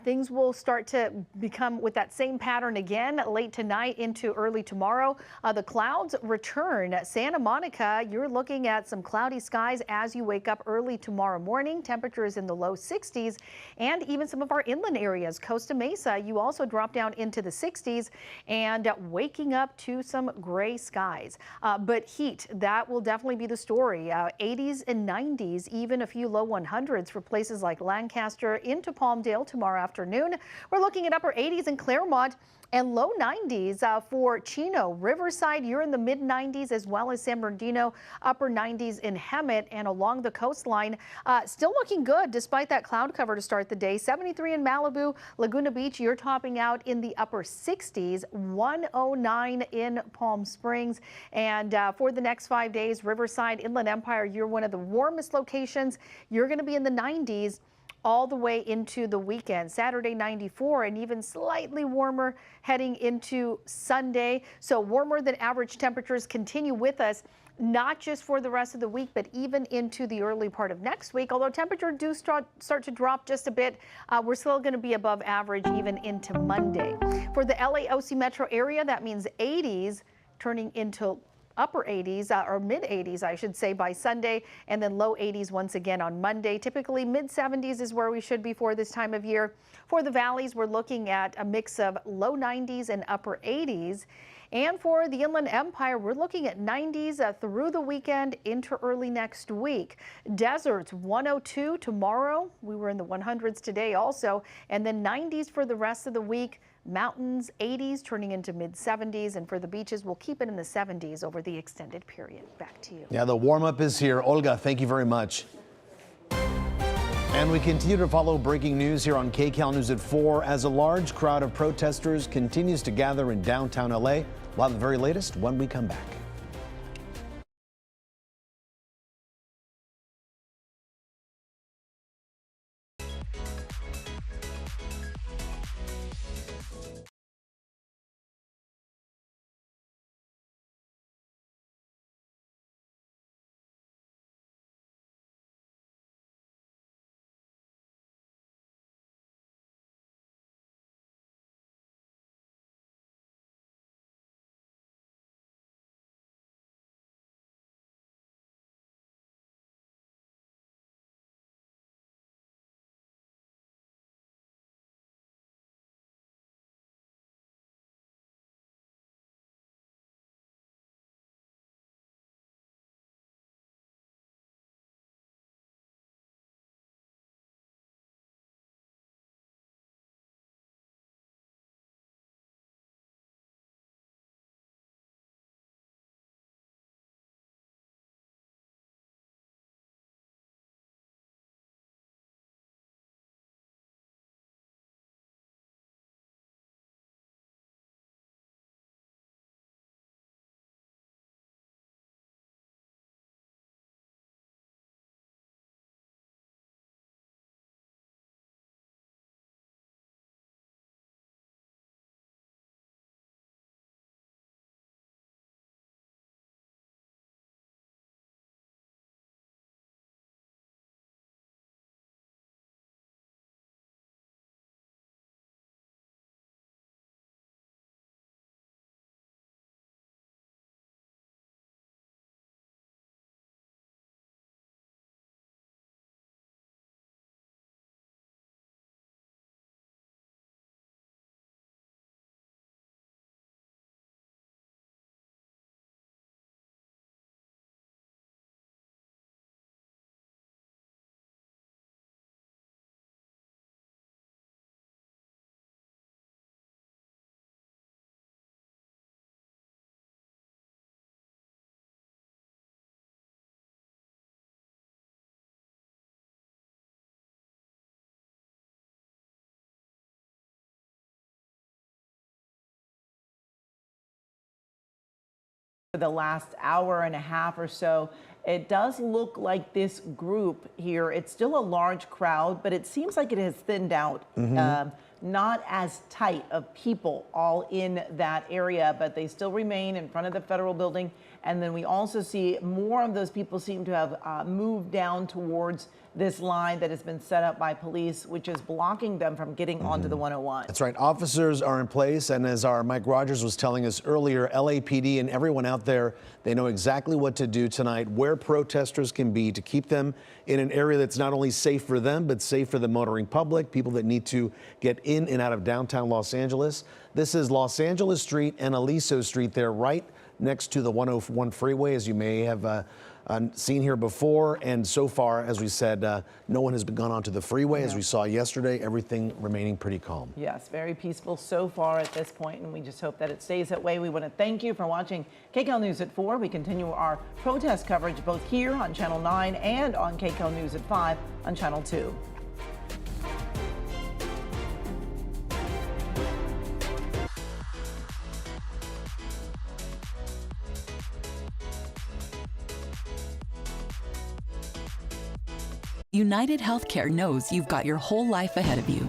Things will start to become with that same pattern again late tonight into early tomorrow. The clouds return. Santa Monica, you're looking at some cloudy skies as you wake up early tomorrow morning. Temperatures in the low 60s, and even some of our inland areas, Costa Mesa, you also drop down into the 60s and waking up to some gray skies. But heat, that will definitely be the story. 80s and 90s, even a few low 100s for places like Lancaster into Palmdale tomorrow afternoon. We're looking at upper 80s in Claremont and low 90s for Chino. Riverside, you're in the mid 90s, as well as San Bernardino, upper 90s in Hemet and along the coastline. Still looking good despite that cloud cover to start the day. 73 in Malibu. Laguna Beach, you're topping out in the upper 60s. 109 in Palm Springs. And for the next 5 days, Riverside, Inland Empire, you're one of the warmest locations. You're going to be in the 90s all the way into the weekend. Saturday 94, and even slightly warmer heading into Sunday. So warmer than average temperatures continue with us, not just for the rest of the week, but even into the early part of next week. Although temperatures do start to drop just a bit, we're still going to be above average even into Monday. For the LAOC metro area, that means 80s turning into upper 80s or mid 80s, I should say, by Sunday, and then low 80s once again on Monday. Typically mid 70s is where we should be for this time of year. For the valleys, we're looking at a mix of low 90s and upper 80s. And for the Inland Empire, we're looking at 90s through the weekend into early next week. Deserts 102 tomorrow. We were in the 100s today also, and then 90s for the rest of the week. Mountains 80s turning into mid 70s, and for the beaches, we'll keep it in the 70s over the extended period. Back to you. Yeah, the warm up is here. Olga, thank you very much. And we continue to follow breaking news here on KCAL News at 4 as a large crowd of protesters continues to gather in downtown LA. We'll have the very latest when we come back. For the last hour and a half or so, it does look like this group here, it's still a large crowd, but it seems like it has thinned out. Not as tight of people all in that area, but they still remain in front of the federal building. And then we also see more of those people seem to have moved down towards this line that has been set up by police, which is blocking them from getting onto the 101. That's right. Officers are in place. And as our Mike Rogers was telling us earlier, LAPD and everyone out there, they know exactly what to do tonight, where protesters can be to keep them in an area that's not only safe for them, but safe for the motoring public, people that need to get in and out of downtown Los Angeles. This is Los Angeles Street and Aliso Street. They're right next to the 101 freeway, as you may have seen here before. And so far, as we said, no one has gone onto the freeway. As we saw yesterday, everything remaining pretty calm. Yes, very peaceful so far at this point, and we just hope that it stays that way. We want to thank you for watching KCAL News at 4. We continue our protest coverage both here on Channel 9 and on KCAL News at 5 on Channel 2. United Healthcare knows you've got your whole life ahead of you.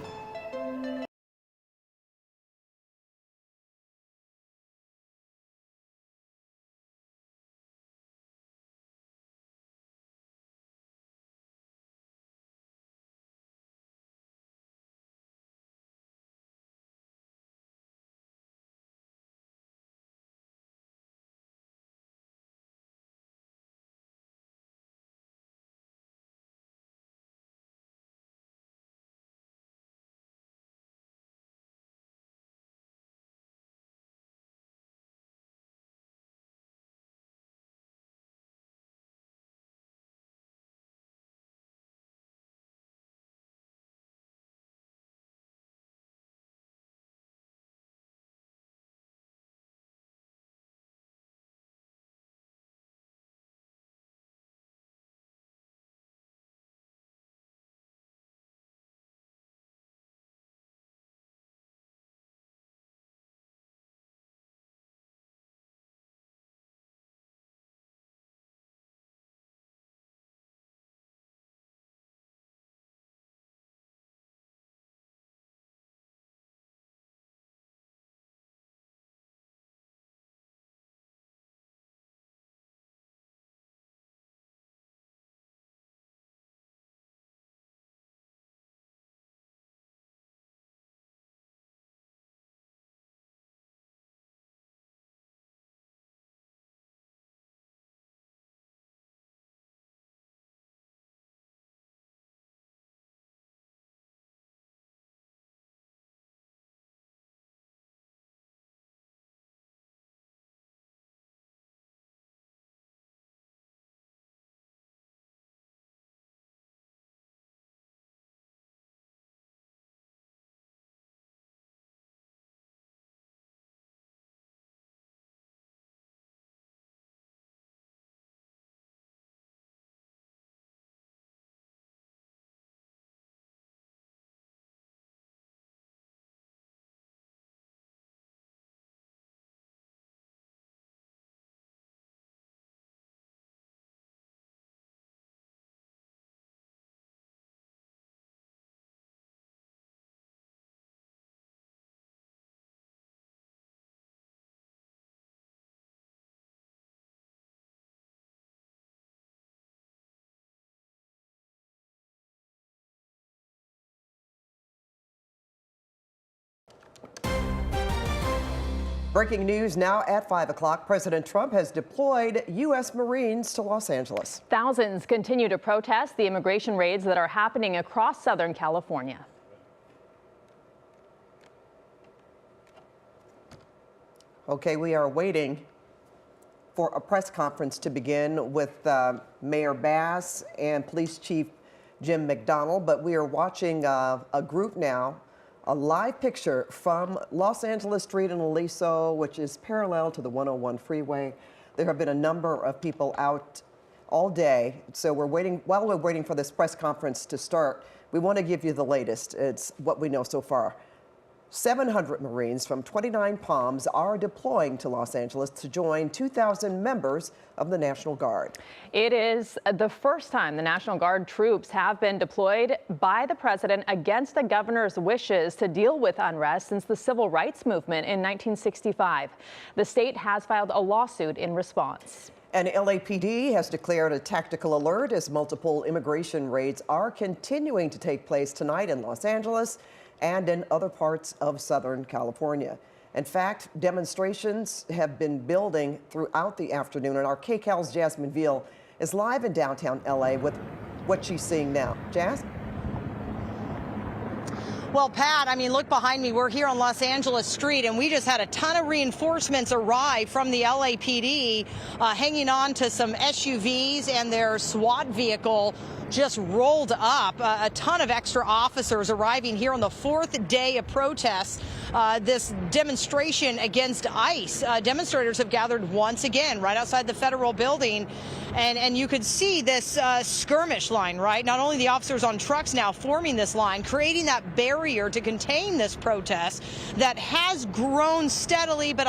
Breaking news now at 5 o'clock. President Trump has deployed U.S. Marines to Los Angeles. Thousands continue to protest the immigration raids that are happening across Southern California. Okay, we are waiting for a press conference to begin with Mayor Bass and Police Chief Jim McDonnell, but we are watching a group now, a live picture from Los Angeles Street in Aliso, which is parallel to the 101 freeway. There have been a number of people out all day, so we're waiting. While we're waiting for this press conference to start, we want to give you the latest. It's what we know so far. 700 Marines from 29 Palms are deploying to Los Angeles to join 2,000 members of the National Guard. It is the first time the National Guard troops have been deployed by the president against the governor's wishes to deal with unrest since the civil rights movement in 1965. The state has filed a lawsuit in response. And LAPD has declared a tactical alert as multiple immigration raids are continuing to take place tonight in Los Angeles and in other parts of Southern California. In fact, demonstrations have been building throughout the afternoon, and our KCAL's Jasmine Veal is live in downtown LA with what she's seeing now. Jazz? Well, Pat, I mean, look behind me. We're here on Los Angeles Street, and we just had a ton of reinforcements arrive from the LAPD, hanging on to some SUVs, and their SWAT vehicle just rolled up. A ton of extra officers arriving here on the fourth day of protests. This demonstration against ICE. Demonstrators have gathered once again right outside the federal building. And you could see this skirmish line, right? Not only the officers on trucks now forming this line, creating that barrier to contain this protest that has grown steadily, but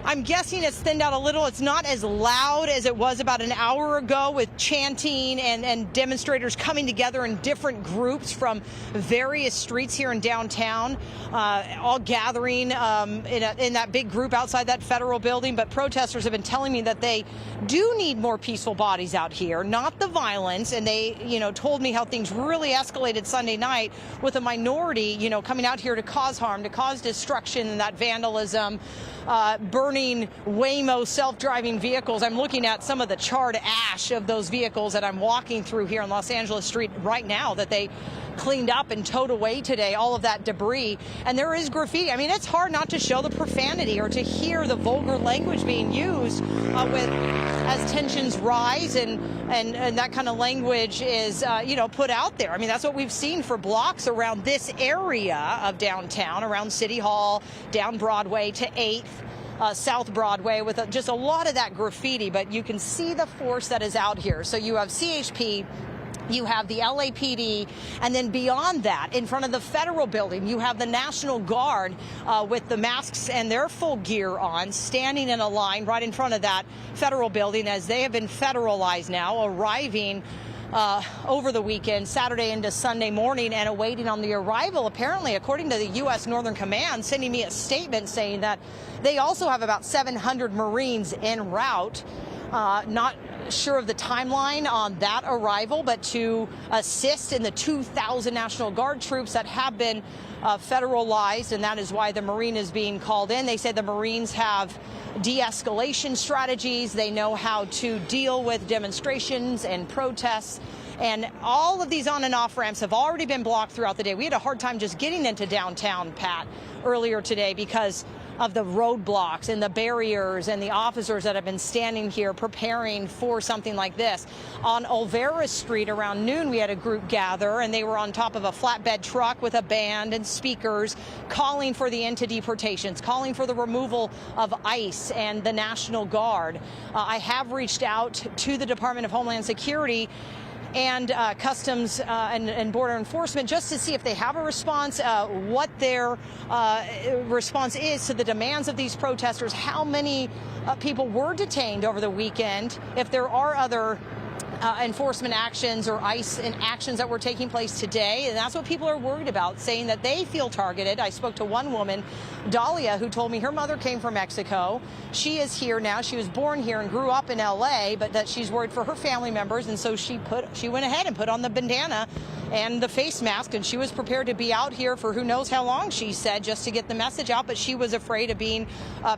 I'm guessing it's thinned out a little. It's not as loud as it was about an hour ago with chanting and demonstrators coming together in different groups from various streets here in downtown, all gathering in that big group outside that federal building. But protesters have been telling me that they do need more peaceful bodies out here, not the violence. And they, told me how things really escalated Sunday night with a minority, coming out here to cause harm, to cause destruction and that vandalism. Burning Waymo self-driving vehicles. I'm looking at some of the charred ash of those vehicles that I'm walking through here on Los Angeles Street right now that they cleaned up and towed away today, all of that debris. And there is graffiti. I mean, it's hard not to show the profanity or to hear the vulgar language being used as tensions rise and that kind of language is, put out there. I mean, that's what we've seen for blocks around this area of downtown, around City Hall, down Broadway to 8th. South Broadway with just a lot of that graffiti, but you can see the force that is out here. So you have CHP, you have the LAPD, and then beyond that, in front of the federal building, you have the National Guard with the masks and their full gear on, standing in a line right in front of that federal building as they have been federalized now, arriving over the weekend, Saturday into Sunday morning, and awaiting on the arrival, apparently, according to the U.S. Northern Command, sending me a statement saying that they also have about 700 Marines en route. Not sure of the timeline on that arrival, but to assist in the 2,000 National Guard troops that have been federalized, and that is why the Marine is being called in. They said the Marines have de-escalation strategies. They know how to deal with demonstrations and protests. And all of these on and off ramps have already been blocked throughout the day. We had a hard time just getting into downtown, Pat, earlier today because of the roadblocks and the barriers and the officers that have been standing here preparing for something like this. On Olvera Street around noon, we had a group gather, and they were on top of a flatbed truck with a band and speakers calling for the end to deportations, calling for the removal of ICE and the National Guard. I have reached out to the Department of Homeland Security and Customs and Border Enforcement just to see if they have a response, what their response is to the demands of these protesters, how many people were detained over the weekend, if there are other enforcement actions or ICE actions that were taking place today. And that's what people are worried about, saying that they feel targeted. I spoke to one woman, Dahlia, who told me her mother came from Mexico. She is here now. She was born here and grew up in LA, but that she's worried for her family members. And so she went ahead and put on the bandana and the face mask, and she was prepared to be out here for who knows how long, she said, just to get the message out. But she was afraid of being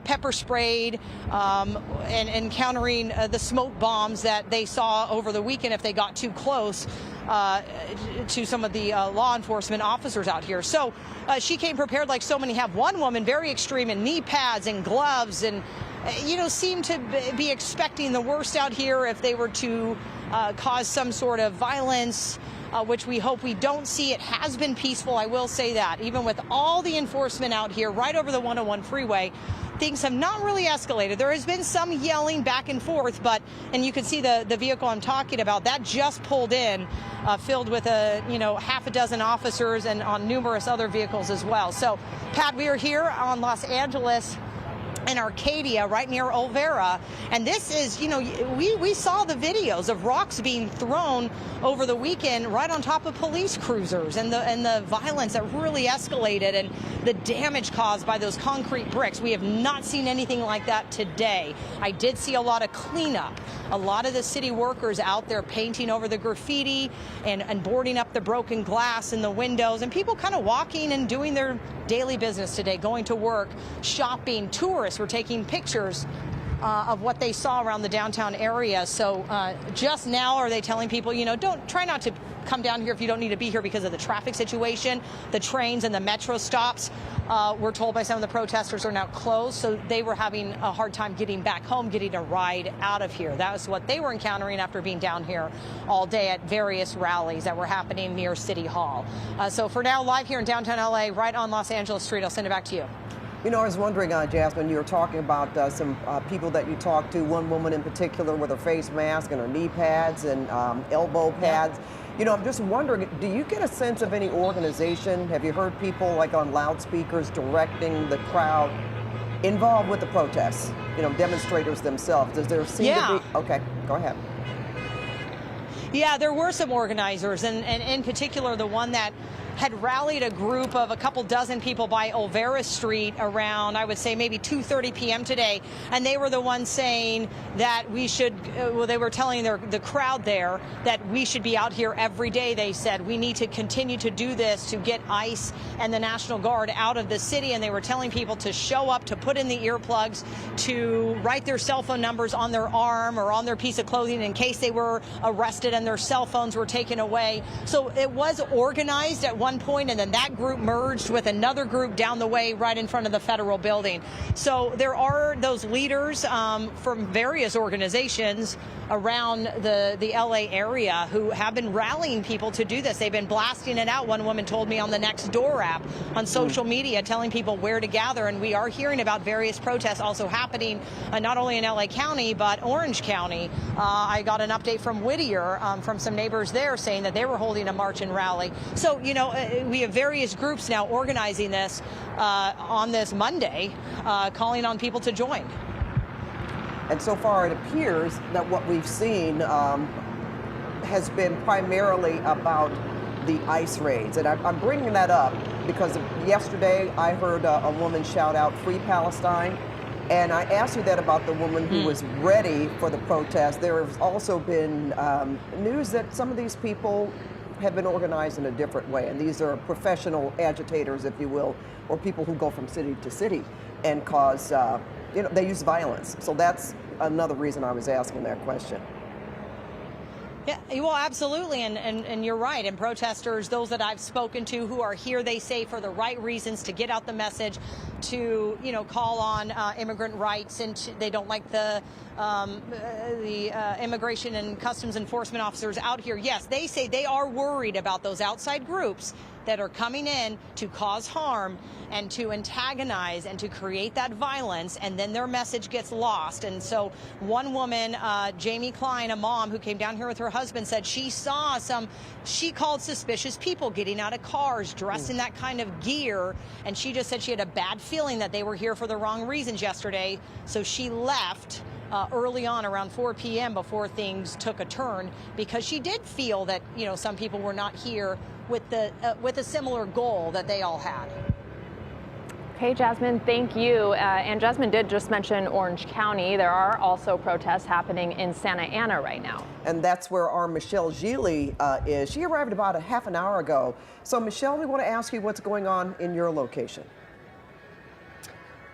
pepper sprayed and encountering the smoke bombs that they saw over the weekend if they got too close to some of the law enforcement officers out here. So she came prepared like so many have. One woman, very extreme, in knee pads and gloves, and seemed to be expecting the worst out here if they were to cause some sort of violence which we hope we don't see. It has been peaceful, I will say that. Even with all the enforcement out here right over the 101 freeway, things have not really escalated. There has been some yelling back and forth, and you can see the vehicle I'm talking about, that just pulled in, filled with half a dozen officers and on numerous other vehicles as well. So, Pat, we are here on Los Angeles in Arcadia, right near Olvera, and this is, we saw the videos of rocks being thrown over the weekend right on top of police cruisers, and the violence that really escalated and the damage caused by those concrete bricks. We have not seen anything like that today. I did see a lot of cleanup, a lot of the city workers out there painting over the graffiti and boarding up the broken glass in the windows, and people kind of walking and doing their daily business today, going to work, shopping. Tourists were taking pictures of what they saw around the downtown area. So just now are they telling people, try not to come down here if you don't need to be here because of the traffic situation. The trains and the metro stops, we're told by some of the protesters, are now closed. So they were having a hard time getting back home, getting a ride out of here. That was what they were encountering after being down here all day at various rallies that were happening near City Hall. So for now, live here in downtown LA, right on Los Angeles Street, I'll send it back to you. I was wondering, Jasmine, you were talking about some people that you talked to, one woman in particular with her face mask and her knee pads and elbow pads. Yeah. I'm just wondering, do you get a sense of any organization? Have you heard people like on loudspeakers directing the crowd involved with the protests? Demonstrators themselves. Does there seem to be? Okay, go ahead. Yeah, there were some organizers, and in particular the one that had rallied a group of a couple dozen people by Olvera Street around, I would say, maybe 2:30 p.m. today. And they were the ones saying that we should, they were telling the crowd there that we should be out here every day. They said we need to continue to do this to get ICE and the National Guard out of the city. And they were telling people to show up, to put in the earplugs, to write their cell phone numbers on their arm or on their piece of clothing in case they were arrested and their cell phones were taken away. So it was organized at one point, and then that group merged with another group down the way right in front of the federal building. So there are those leaders from various organizations around the LA area who have been rallying people to do this. They've been blasting it out. One woman told me on the Nextdoor app on social media, telling people where to gather. And we are hearing about various protests also happening not only in LA County, but Orange County. I got an update from Whittier from some neighbors there saying that they were holding a march and rally. So, we have various groups now organizing this on this Monday, calling on people to join. And so far, it appears that what we've seen has been primarily about the ICE raids. And I'm bringing that up because yesterday I heard a woman shout out, "Free Palestine." And I asked you that about the woman who was ready for the protest. There has also been news that some of these people have been organized in a different way. And these are professional agitators, if you will, or people who go from city to city and cause, they use violence. So that's another reason I was asking that question. Yeah, well, absolutely, and you're right. And protesters, those that I've spoken to who are here, they say for the right reasons, to get out the message, to call on immigrant rights, and they don't like the immigration and customs enforcement officers out here. Yes, they say they are worried about those outside groups that are coming in to cause harm and to antagonize and to create that violence, and then their message gets lost. And so one woman, Jamie Klein, a mom who came down here with her husband, said she saw she called suspicious people getting out of cars dressed in that kind of gear, and she just said she had a bad feeling that they were here for the wrong reasons yesterday, so she left early on around 4 p.m. before things took a turn, because she did feel that some people were not here with a similar goal that they all had. Okay, Jasmine, thank you. And Jasmine did just mention Orange County. There are also protests happening in Santa Ana right now. And that's where our Michelle Gili is. She arrived about a half an hour ago. So, Michelle, we want to ask you what's going on in your location.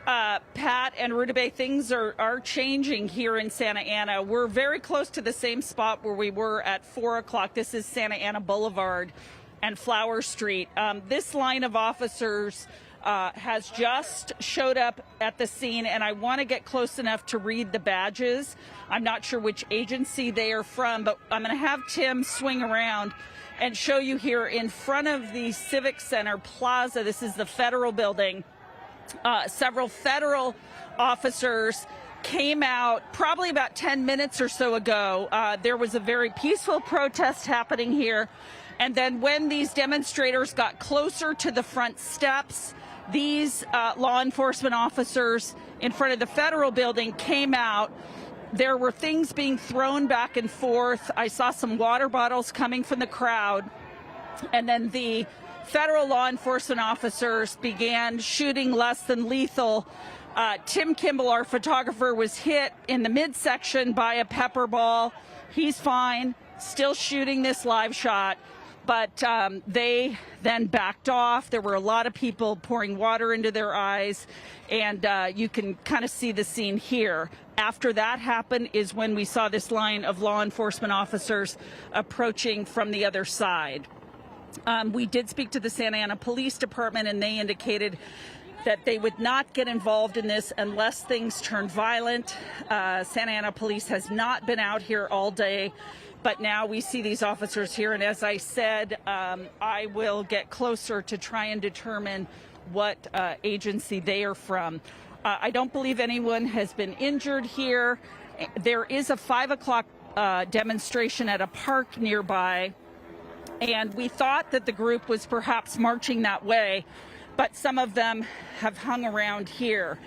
Pat and Rudabeh, things are changing here in Santa Ana. We're very close to the same spot where we were at 4 o'clock. This is Santa Ana Boulevard and Flower Street. This line of officers has just showed up at the scene, and I want to get close enough to read the badges. I'm not sure which agency they are from, but I'm going to have Tim swing around and show you here in front of the Civic Center Plaza. This is the federal building. Several federal officers came out probably about 10 minutes or so ago. There was a very peaceful protest happening here. And then when these demonstrators got closer to the front steps, these law enforcement officers in front of the federal building came out. There were things being thrown back and forth. I saw some water bottles coming from the crowd. And then the federal law enforcement officers began shooting less than lethal. Tim Kimball, our photographer, was hit in the midsection by a pepper ball. He's fine, still shooting this live shot. But they then backed off. There were a lot of people pouring water into their eyes, and you can kind of see the scene here. After that happened is when we saw this line of law enforcement officers approaching from the other side. We did speak to the Santa Ana Police Department, and they indicated that they would not get involved in this unless things turn violent. Santa Ana Police has not been out here all day. But now we see these officers here, and as I said, I will get closer to try and determine what agency they are from. I don't believe anyone has been injured here. There is a 5 o'clock demonstration at a park nearby, and we thought that the group was perhaps marching that way, but some of them have hung around here.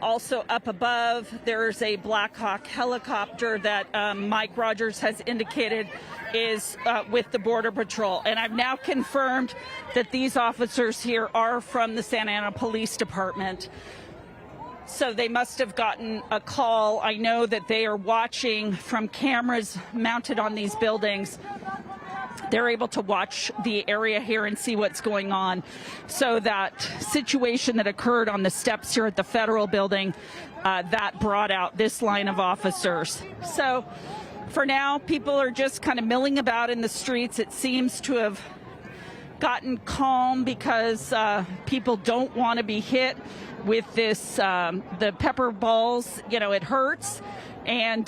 Also up above, there's a Black Hawk helicopter that Mike Rogers has indicated is with the Border Patrol. And I've now confirmed that these officers here are from the Santa Ana Police Department. So they must have gotten a call. I know that they are watching from cameras mounted on these buildings. They're able to watch the area here and see what's going on. So that situation that occurred on the steps here at the federal building, that brought out this line of officers. So for now, people are just kind of milling about in the streets. It seems to have gotten calm because people don't want to be hit with this, the pepper balls. You know, it hurts. And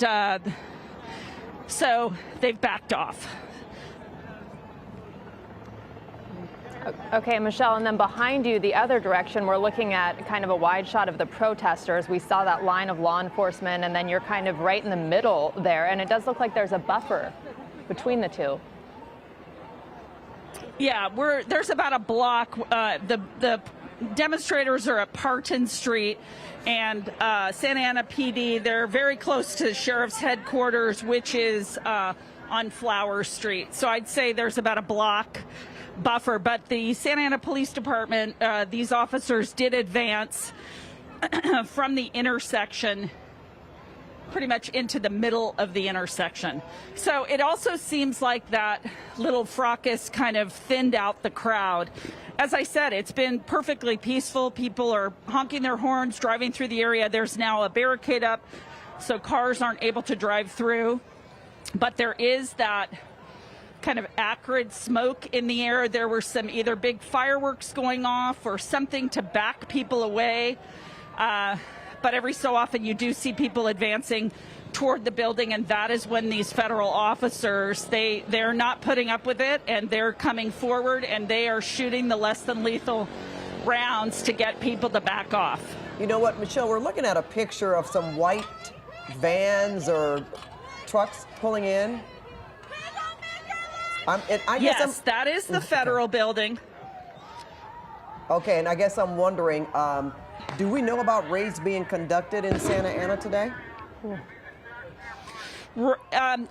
so they've backed off. Okay, Michelle, and then behind you, the other direction, we're looking at kind of a wide shot of the protesters. We saw that line of law enforcement, and then you're kind of right in the middle there, and it does look like there's a buffer between the two. Yeah, there's about a block. The demonstrators are at Parton Street, and Santa Ana PD, they're very close to Sheriff's headquarters, which is on Flower Street. So I'd say there's about a block buffer, but the Santa Ana Police Department, these officers did advance from the intersection pretty much into the middle of the intersection. So it also seems like that little fracas kind of thinned out the crowd. As I said, it's been perfectly peaceful. People are honking their horns, driving through the area. There's now a barricade up, so cars aren't able to drive through. But there is that kind of acrid smoke in the air. There were some either big fireworks going off or something to back people away. But every so often you do see people advancing toward the building, and that is when these federal officers, they're not putting up with it, and they're coming forward, and they are shooting the less than lethal rounds to get people to back off. You know what, Michelle, we're looking at a picture of some white vans or trucks pulling in. Yes, that is the federal building. Okay, and I guess I'm wondering, do we know about raids being conducted in Santa Ana today?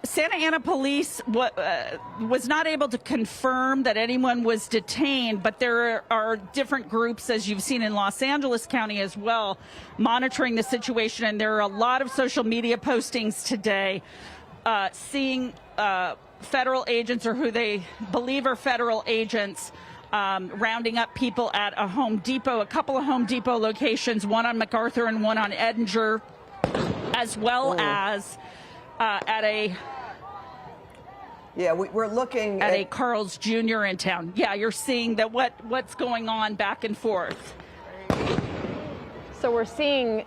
Santa Ana Police was not able to confirm that anyone was detained, but there are different groups, as you've seen in Los Angeles County as well, monitoring the situation. And there are a lot of social media postings today seeing federal agents, or who they believe are federal agents, rounding up people at a Home Depot, a couple of Home Depot locations, one on MacArthur and one on Edinger, as well as at a we're looking at a Carl's Jr. in town. Yeah, you're seeing that what's going on back and forth. So we're seeing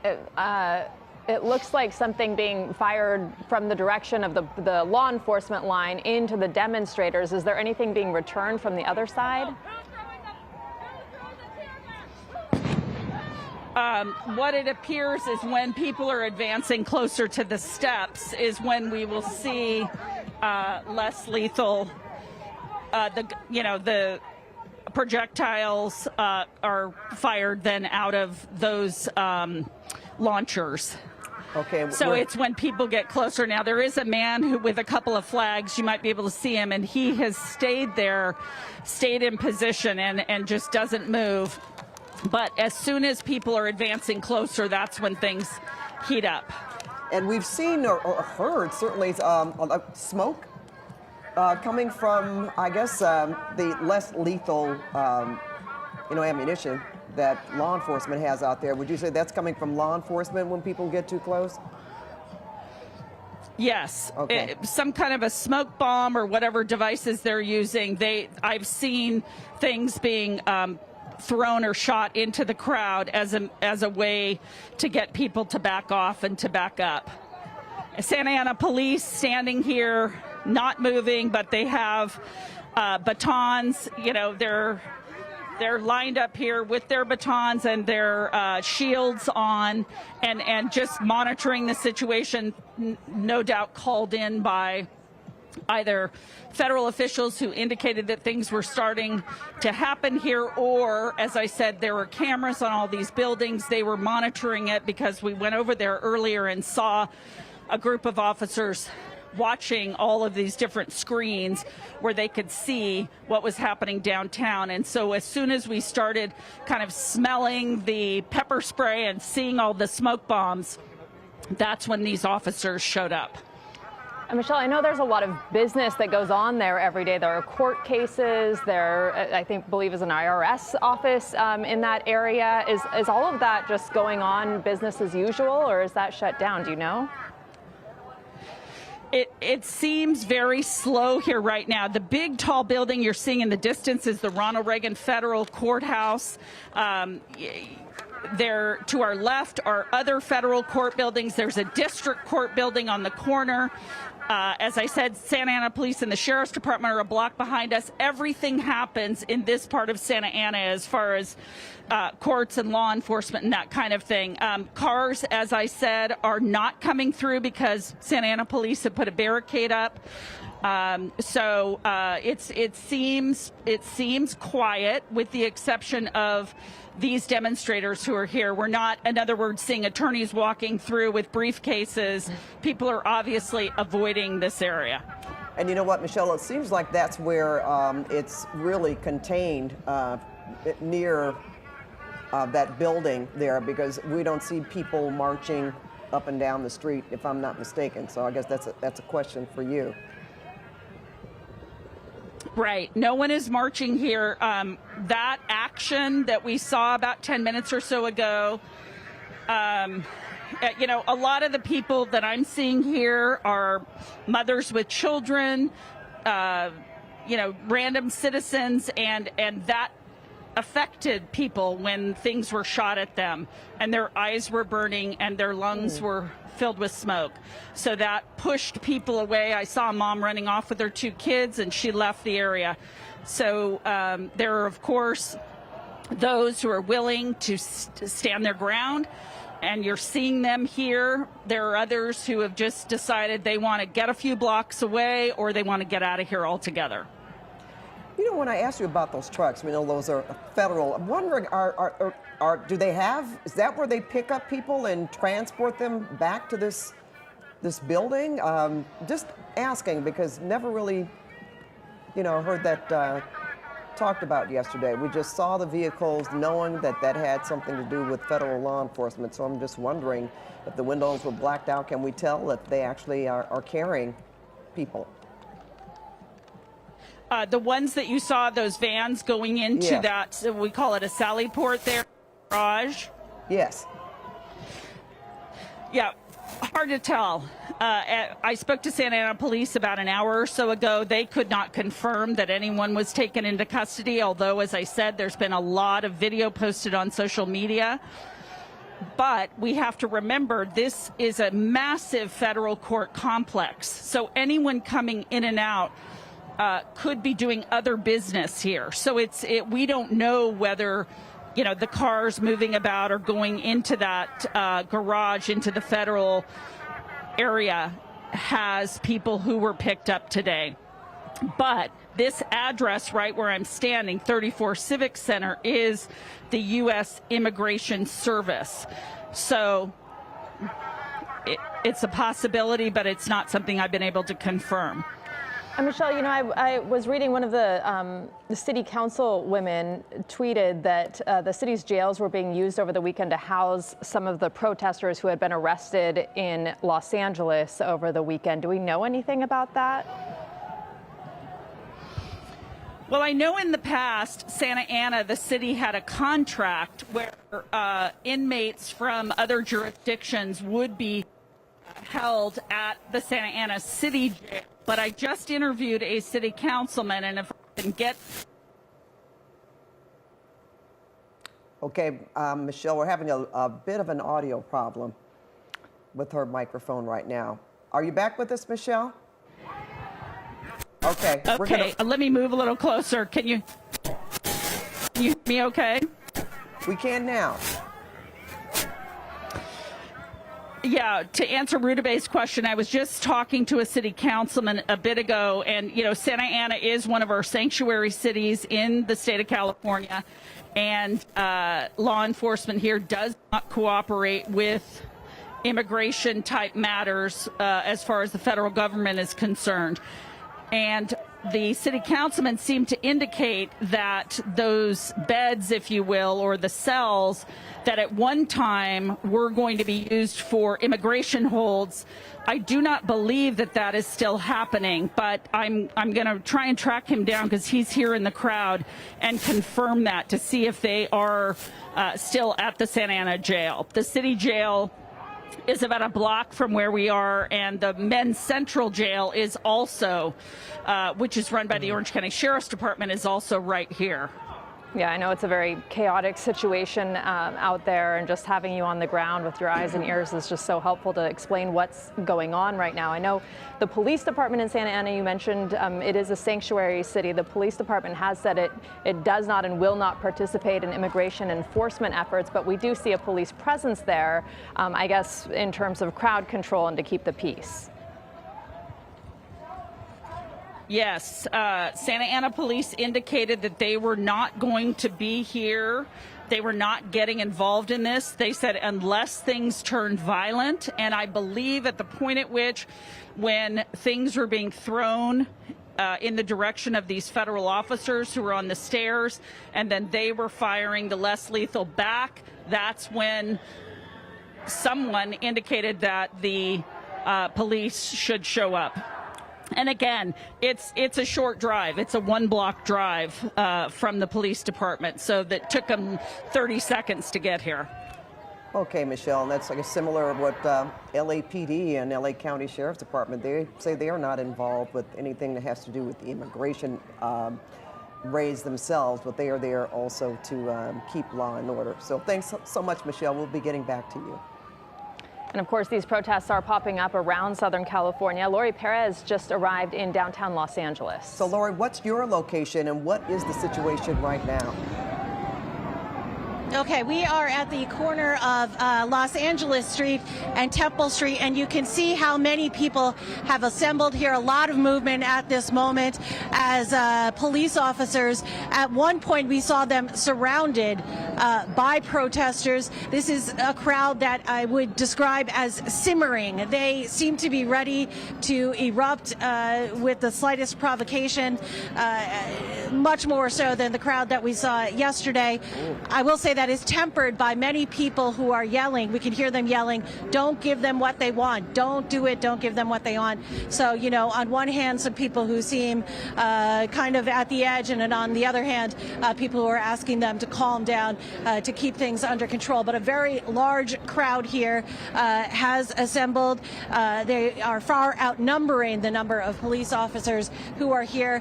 it looks like something being fired from the direction of the law enforcement line into the demonstrators. Is there anything being returned from the other side? What it appears is when people are advancing closer to the steps is when we will see less lethal. The projectiles are fired then out of those launchers. Okay. So it's when people get closer. Now, there is a man who, with a couple of flags, you might be able to see him, and he has stayed there, stayed in position, and just doesn't move. But as soon as people are advancing closer, that's when things heat up. And we've seen or heard, certainly, smoke coming from, I guess, the less lethal, ammunition that law enforcement has out there. Would you say that's coming from law enforcement when people get too close? Yes. Okay. Some kind of a smoke bomb or whatever devices they're using. I've seen things being thrown or shot into the crowd as a way to get people to back off and to back up. Santa Ana police standing here, not moving, but they have batons. They're lined up here with their batons and their shields on, and just monitoring the situation. No doubt called in by either federal officials who indicated that things were starting to happen here, or, as I said, there were cameras on all these buildings. They were monitoring it because we went over there earlier and saw a group of officers watching all of these different screens where they could see what was happening downtown. And so as soon as we started kind of smelling the pepper spray and seeing all the smoke bombs, that's when these officers showed up. And Michelle, I know there's a lot of business that goes on there every day. There are court cases. There, I believe, is an IRS office in that area. Is all of that just going on business as usual, or is that shut down? Do you know? It seems very slow here right now. The big, tall building you're seeing in the distance is the Ronald Reagan Federal Courthouse. There, to our left, are other federal court buildings. There's a district court building on the corner. As I said, Santa Ana Police and the Sheriff's Department are a block behind us. Everything happens in this part of Santa Ana as far as courts and law enforcement and that kind of thing. Cars, as I said, are not coming through because Santa Ana Police have put a barricade up. So it seems quiet, with the exception of these demonstrators who are here. We're not, in other words, seeing attorneys walking through with briefcases. People are obviously avoiding this area. And you know what, Michelle, it seems like that's where it's really contained near that building there, because we don't see people marching up and down the street, if I'm not mistaken. So I guess that's a question for you. Right. No one is marching here. That action that we saw about 10 minutes or so ago, a lot of the people that I'm seeing here are mothers with children, random citizens, and that affected people when things were shot at them and their eyes were burning and their lungs were filled with smoke. So that pushed people away. I saw a mom running off with her 2 kids, and she left the area. So there are, of course, those who are willing to stand their ground, and you're seeing them here. There are others who have just decided they want to get a few blocks away, or they want to get out of here altogether. You know, when I asked you about those trucks, we know those are federal. I'm wondering, do they have? Is that where they pick up people and transport them back to this building? Just asking, because never really, heard that talked about yesterday. We just saw the vehicles, knowing that had something to do with federal law enforcement. So I'm just wondering if the windows were blacked out. Can we tell if they actually are carrying people? The ones that you saw, those vans going into that, we call it a sally port there, garage. Yes. Yeah, hard to tell. I spoke to Santa Ana Police about an hour or so ago. They could not confirm that anyone was taken into custody, although, as I said, there's been a lot of video posted on social media. But we have to remember this is a massive federal court complex. So anyone coming in and out could be doing other business here. So we don't know whether, you know, the cars moving about or going into that garage into the federal area has people who were picked up today. But this address right where I'm standing, 34 Civic Center, is the U.S. Immigration Service. So it's a possibility, but it's not something I've been able to confirm. Michelle, you know, I was reading one of the city council women tweeted that the city's jails were being used over the weekend to house some of the protesters who had been arrested in Los Angeles over the weekend. Do we know anything about that? Well, I know in the past, Santa Ana, the city had a contract where inmates from other jurisdictions would be held at the Santa Ana City Jail. But I just interviewed a city councilman, and if I can get... Okay, Michelle, we're having a bit of an audio problem with her microphone right now. Are you back with us, Michelle? Okay. Okay, let me move a little closer. Can you hear me okay? We can now. Yeah, to answer Rudabay's question, I was just talking to a city councilman a bit ago, and, you know, Santa Ana is one of our sanctuary cities in the state of California, and law enforcement here does not cooperate with immigration type matters as far as the federal government is concerned. And the city councilman seemed to indicate that those beds, if you will, or the cells that at one time were going to be used for immigration holds, I do not believe that that is still happening, but I'm going to try and track him down because he's here in the crowd and confirm that to see if they are still at the Santa Ana jail. The city jail is about a block from where we are, and the men's central jail is also, which is run by the Orange County Sheriff's Department, is also right here. Yeah, I know it's a very chaotic situation out there, and just having you on the ground with your eyes and ears is just so helpful to explain what's going on right now. I know the police department in Santa Ana, you mentioned it is a sanctuary city. The police department has said it does not and will not participate in immigration enforcement efforts, but we do see a police presence there, I guess, in terms of crowd control and to keep the peace. Yes, Santa Ana police indicated that they were not going to be here. They were not getting involved in this. They said unless things turned violent, and I believe at the point at which when things were being thrown in the direction of these federal officers who were on the stairs, and then they were firing the less lethal back, that's when someone indicated that the police should show up. And again, it's a short drive. It's a one-block drive from the police department, so that took them 30 seconds to get here. Okay, Michelle, and that's like a similar what LAPD and LA County Sheriff's Department, they say they are not involved with anything that has to do with the immigration raids themselves, but they are there also to keep law and order. So thanks so much, Michelle. We'll be getting back to you. And of course, these protests are popping up around Southern California. Lori Perez just arrived in downtown Los Angeles. So, Lori, what's your location and what is the situation right now? Okay, we are at the corner of Los Angeles Street and Temple Street, and you can see how many people have assembled here. A lot of movement at this moment as police officers. At one point, we saw them surrounded by protesters. This is a crowd that I would describe as simmering. They seem to be ready to erupt with the slightest provocation, much more so than the crowd that we saw yesterday. I will say that is tempered by many people who are yelling. We can hear them yelling, don't give them what they want. Don't do it. Don't give them what they want. So, you know, on one hand, some people who seem kind of at the edge, and then on the other hand, people who are asking them to calm down, to keep things under control. But a very large crowd here has assembled. They are far outnumbering the number of police officers who are here.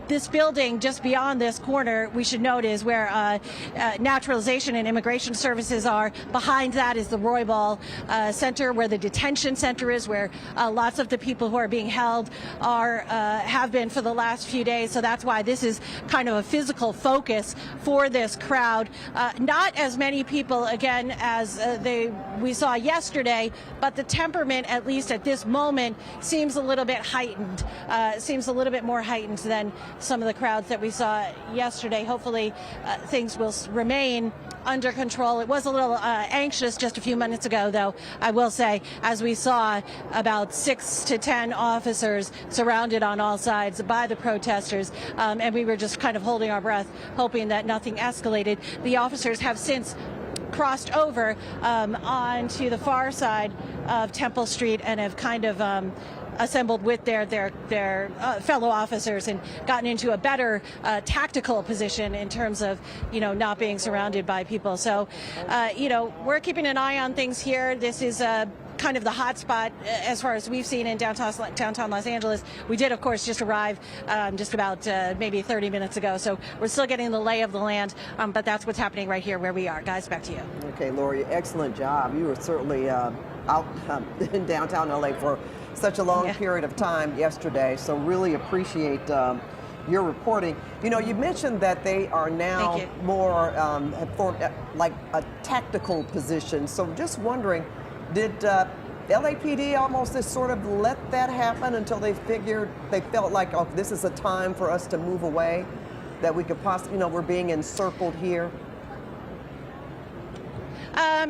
This building just beyond this corner, we should note, is where naturalization Naturalization and Immigration Services are. Behind that is the Roybal Center, where the detention center is, where lots of the people who are being held have been for the last few days. So that's why this is kind of a physical focus for this crowd. Not as many people, again, as we saw yesterday, but the temperament, at least at this moment, seems a little bit heightened. Seems a little bit more heightened than some of the crowds that we saw yesterday. Hopefully things will remain under control. It was a little anxious just a few minutes ago, though, I will say, as we saw about 6 to 10 officers surrounded on all sides by the protesters, and we were just kind of holding our breath, hoping that nothing escalated. The officers have since crossed over onto the far side of Temple Street and have kind of assembled with their fellow officers and gotten into a better tactical position in terms of, not being surrounded by people. So, we're keeping an eye on things here. This is kind of the hot spot as far as we've seen in downtown Los Angeles. We did, of course, just arrive just about maybe 30 minutes ago. So we're still getting the lay of the land, but that's what's happening right here where we are. Guys, back to you. Okay, Lori, excellent job. You were certainly out in downtown LA for such a long period of time yesterday, so really appreciate your reporting. You mentioned that they are now more have formed like a tactical position, so just wondering, did LAPD almost just sort of let that happen until they felt like, oh, this is a time for us to move away, that we could possibly, we're being encircled here?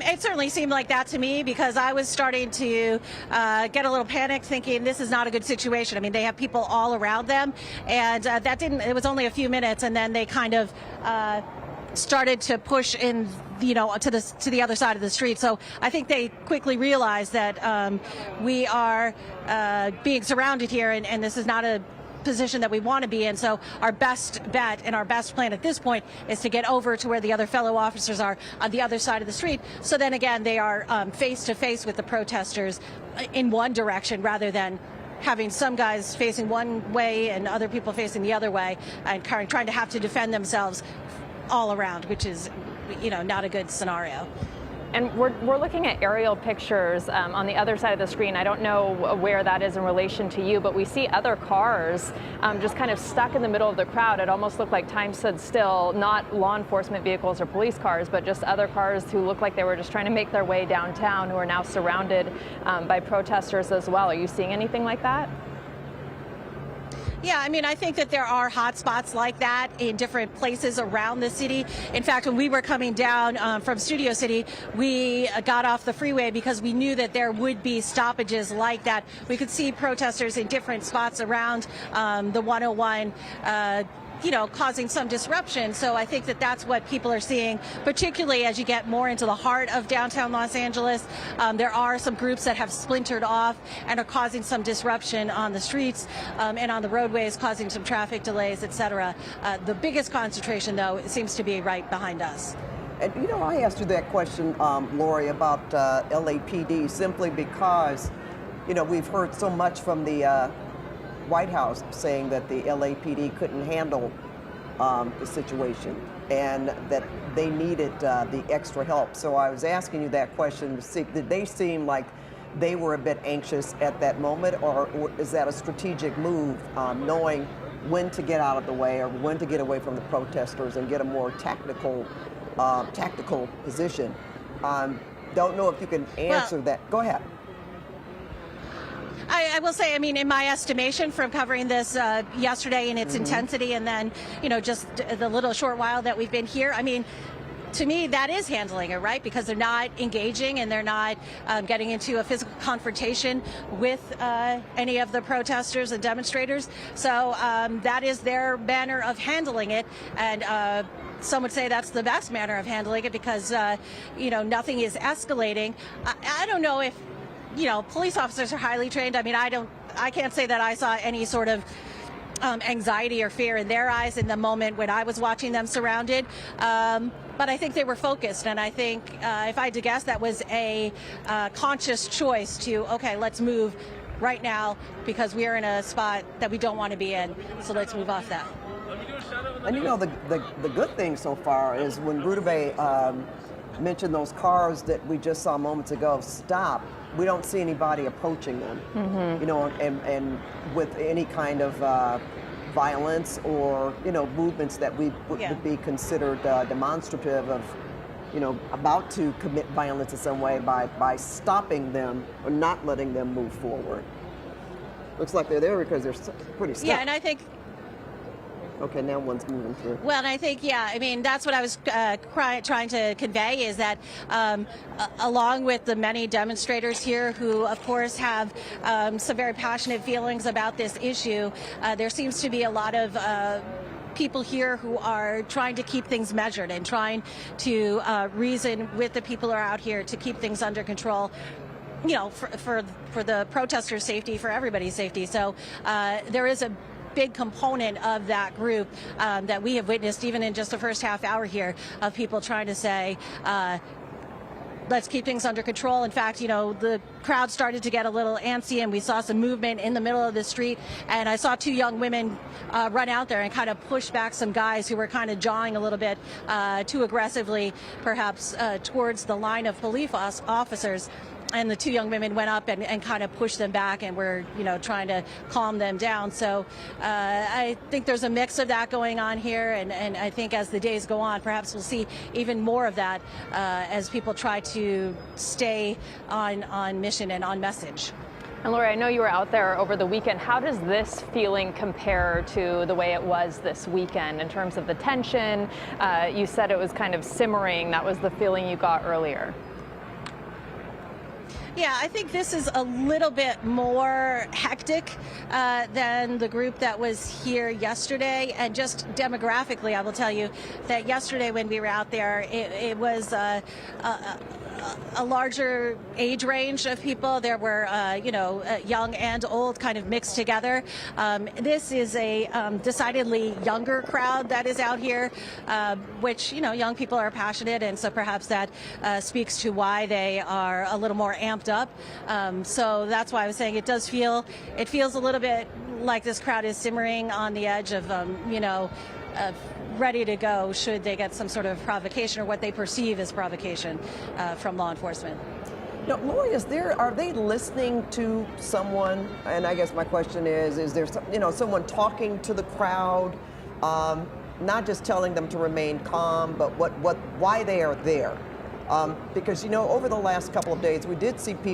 It certainly seemed like that to me, because I was starting to get a little panicked, thinking this is not a good situation. I mean, they have people all around them, and it was only a few minutes, and then they kind of started to push in, to the other side of the street. So I think they quickly realized that we are being surrounded here, and this is not a position that we want to be in. So our best bet and our best plan at this point is to get over to where the other fellow officers are on the other side of the street. So then again, they are face to face with the protesters in one direction, rather than having some guys facing one way and other people facing the other way, and trying to have to defend themselves all around, which is, not a good scenario. And we're looking at aerial pictures on the other side of the screen. I don't know where that is in relation to you, but we see other cars just kind of stuck in the middle of the crowd. It almost looked like time stood still, not law enforcement vehicles or police cars, but just other cars who looked like they were just trying to make their way downtown, who are now surrounded by protesters as well. Are you seeing anything like that? Yeah, I mean, I think that there are hot spots like that in different places around the city. In fact, when we were coming down from Studio City, we got off the freeway because we knew that there would be stoppages like that. We could see protesters in different spots around the 101, causing some disruption. So I think that that's what people are seeing, particularly as you get more into the heart of downtown Los Angeles. There are some groups that have splintered off and are causing some disruption on the streets and on the roadways, causing some traffic delays, etc. The biggest concentration, though, seems to be right behind us. And I asked you that question, Lori, about LAPD simply because, we've heard so much from the White House saying that the LAPD couldn't handle the situation and that they needed the extra help. So I was asking you that question to see, did they seem like they were a bit anxious at that moment, or is that a strategic move, knowing when to get out of the way or when to get away from the protesters and get a more tactical position? Don't know if you can answer that. Go ahead. I will say, I mean, in my estimation from covering this yesterday in its intensity, and then, just the little short while that we've been here, I mean, to me, that is handling it, right? Because they're not engaging and they're not getting into a physical confrontation with any of the protesters and demonstrators. So that is their manner of handling it. And some would say that's the best manner of handling it because, nothing is escalating. I don't know if, police officers are highly trained. I mean, I can't say that I saw any sort of anxiety or fear in their eyes in the moment when I was watching them surrounded. But I think they were focused. And I think if I had to guess, that was a conscious choice to, okay, let's move right now because we are in a spot that we don't want to be in. So let's move off that. And you know, the good thing so far is when Rudabeh mentioned those cars that we just saw moments ago stop, we don't see anybody approaching them, you know, and with any kind of violence or, you know, movements that would be considered demonstrative of, you know, about to commit violence in some way by stopping them or not letting them move forward. Looks like they're there because they're pretty stuck. Yeah, and I think. Okay, now one's moving through. Well, and I think, yeah, I mean, that's what I was trying to convey is that along with the many demonstrators here who, of course, have some very passionate feelings about this issue, there seems to be a lot of people here who are trying to keep things measured and trying to reason with the people who are out here to keep things under control, you know, for the protesters' safety, for everybody's safety. So there is a big component of that group that we have witnessed even in just the first half hour here of people trying to say, let's keep things under control. In fact, you know, the crowd started to get a little antsy and we saw some movement in the middle of the street. And I saw two young women run out there and kind of push back some guys who were kind of jawing a little bit too aggressively, perhaps towards the line of police officers. And the two young women went up and kind of pushed them back and were, you know, trying to calm them down. So I think there's a mix of that going on here. And I think as the days go on, perhaps we'll see even more of that as people try to stay on mission and on message. And Lori, I know you were out there over the weekend. How does this feeling compare to the way it was this weekend in terms of the tension? You said it was kind of simmering. That was the feeling you got earlier. Yeah, I think this is a little bit more hectic than the group that was here yesterday. And just demographically, I will tell you that yesterday when we were out there, it was a larger age range of people. There were, you know, young and old kind of mixed together. This is a decidedly younger crowd that is out here, which, you know, young people are passionate. And so perhaps that speaks to why they are a little more amped up. So that's why I was saying it feels a little bit like this crowd is simmering on the edge of, you know, ready to go should they get some sort of provocation or what they perceive as provocation from law enforcement. Now, Lori, are they listening to someone? And I guess my question is there some, you know, someone talking to the crowd, not just telling them to remain calm, but why they are there? Because, you know, over the last couple of days, we did see people